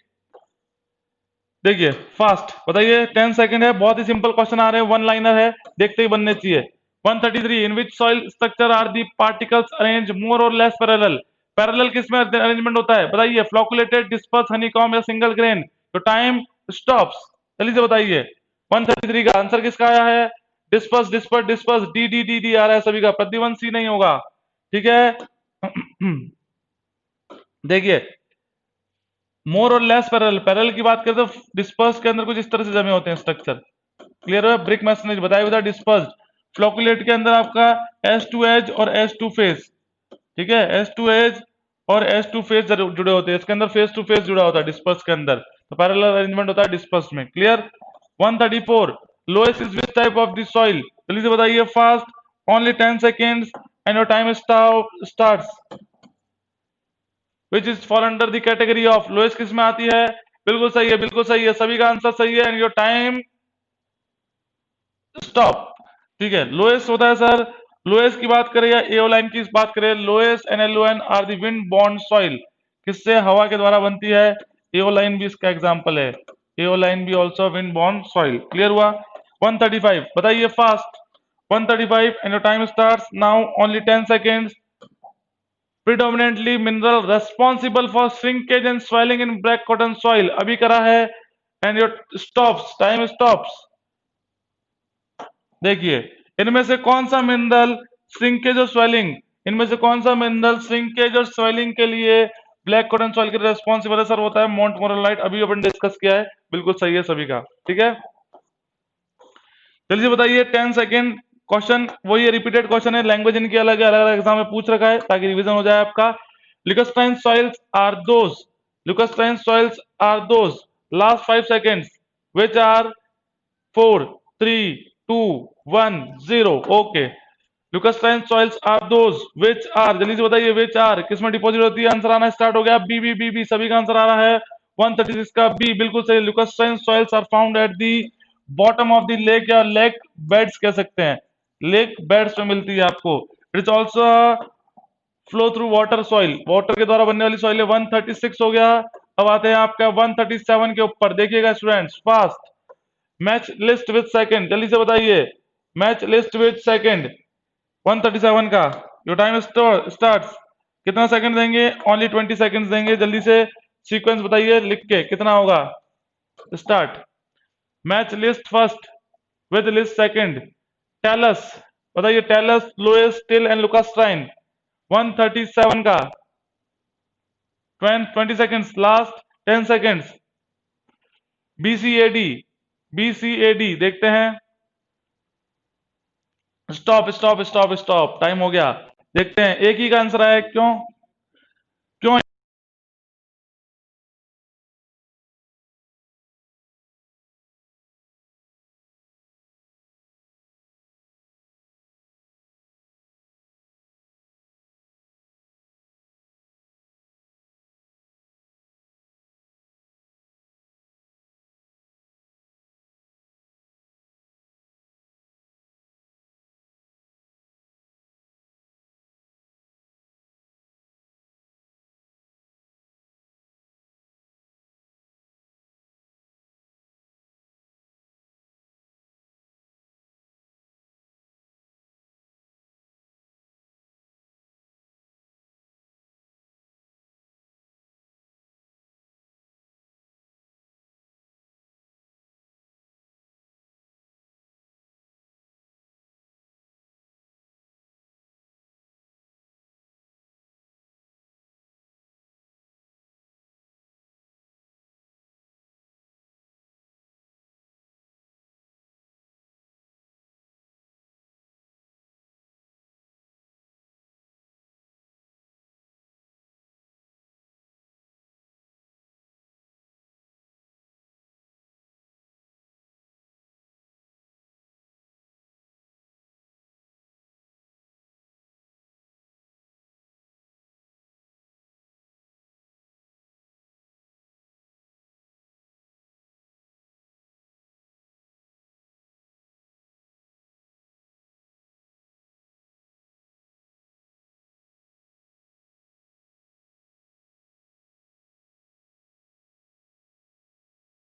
देखिए फास्ट बताइए, 10 सेकंड है, बहुत ही सिंपल क्वेश्चन आ रहे हैं, वन लाइनर है, देखते ही बनने चाहिए। 133, in which soil structure are the particles arrange more or less parallel. Parallel किसमें अरेंजमेंट होता है? बताइए, फ्लोकुलेटेड, डिस्पर्स, हनीकॉम या सिंगल ग्रेन। तो टाइम स्टॉप्स, जल्दी से बताइए। 133 का आंसर किसका आया है? Dispersed, dispersed, dispersed, D D D D आ रहा है सभी का, प्रतिवन सी नहीं होगा, ठीक है। देखिए, मोर और लेस पैरेलल, पैरेलल की बात करें तो डिस्पर्स के अंदर कुछ इस तरह से जमे होते हैं स्ट्रक्चर। क्लियर है? ब्रिक मैसन ने बताया हुआ था डिस्पर्स्ड। फ्लोकुलेट के अंदर आपका एस टू एज और एस टू फेस, ठीक है, एस टू एज और एस टू फेस जुड़े होते हैं, इसके अंदर फेस टू फेस जुड़ा होता है डिस्पर्स के अंदर, तो पैरेलल अरेंजमेंट होता है डिस्पर्स में। Clear? 134, lowest is which type of the soil, जल्दी से बताइए, fast, only 10 seconds and your time starts. Which is fall under the category of, lowest किस में आती है? बिल्कुल सही है, बिल्कुल सही है, सभी का आंसर सही है, एंड योर टाइम स्टॉप। ठीक है, लोएस्ट होता है सर लोएस की बात करें या एओलाइन की बात करें, loess and aeolian are the wind borne soil, किससे, हवा के द्वारा बनती है। एओलाइन भी इसका एग्जांपल है, एओलाइन भी also wind borne soil. Clear हुआ। 135 बताइए fast. 135 and your time starts now, only 10 seconds. predominantly mineral responsible for shrinkage and swelling in black cotton soil, अभी करा है and your stops, time stops। देखिए इनमें से कौन सा मिनरल श्रिंकेज और स्वेलिंग, इनमें से कौन सा मिनरल श्रिंकेज और स्वेलिंग के लिए ब्लैक कॉटन सॉइल के रेस्पॉन्सिबल है सर, होता है मोंटमोरलाइट, अभी अपन डिस्कस किया है, बिल्कुल सही है सभी का। ठीक है, जल्दी बताइए 10 सेकेंड। क्वेश्चन वही है, रिपीटेड क्वेश्चन है, लैंग्वेज इनकी अलग है, अलग अलग एग्जाम में पूछ रखा है ताकि रिवीजन हो जाए आपका। Lacustrine soils are those, lacustrine soils are those, last 5 seconds, which are 4 3 2 1 0। Okay, lacustrine soils are those which are, जल्दी से बताइए विच आर किसमें डिपॉजिट होती है, आंसर आना स्टार्ट हो गया, बी बी बी बी, सभी का आंसर आ रहा है 136 का बी, बिल्कुल सही। Lacustrine soils are found at the bottom of the lake या लेक बेड्स कह सकते हैं, लेक बेड्स में मिलती है आपको। It is also flow through water soil, water के द्वारा बनने वाली सॉइल है। 136 हो गया। अब आते हैं आपका 137 के ऊपर, देखिएगा students fast. Match list with second, जल्दी से बताइए मैच लिस्ट विथ सेकंड 137 का। योर टाइम स्टार्ट्स, कितना सेकंड देंगे, ओनली 20 सेकंड्स देंगे, जल्दी से सीक्वेंस बताइए लिख के कितना होगा। Start. Match list first with list second, talus बताइए, talus loess till and lacustrine 137 का 20 seconds, last 10 seconds. BCAD, BCAD देखते हैं, stop stop stop stop, time हो गया। देखते हैं एक ही का आंसर आया, क्यों,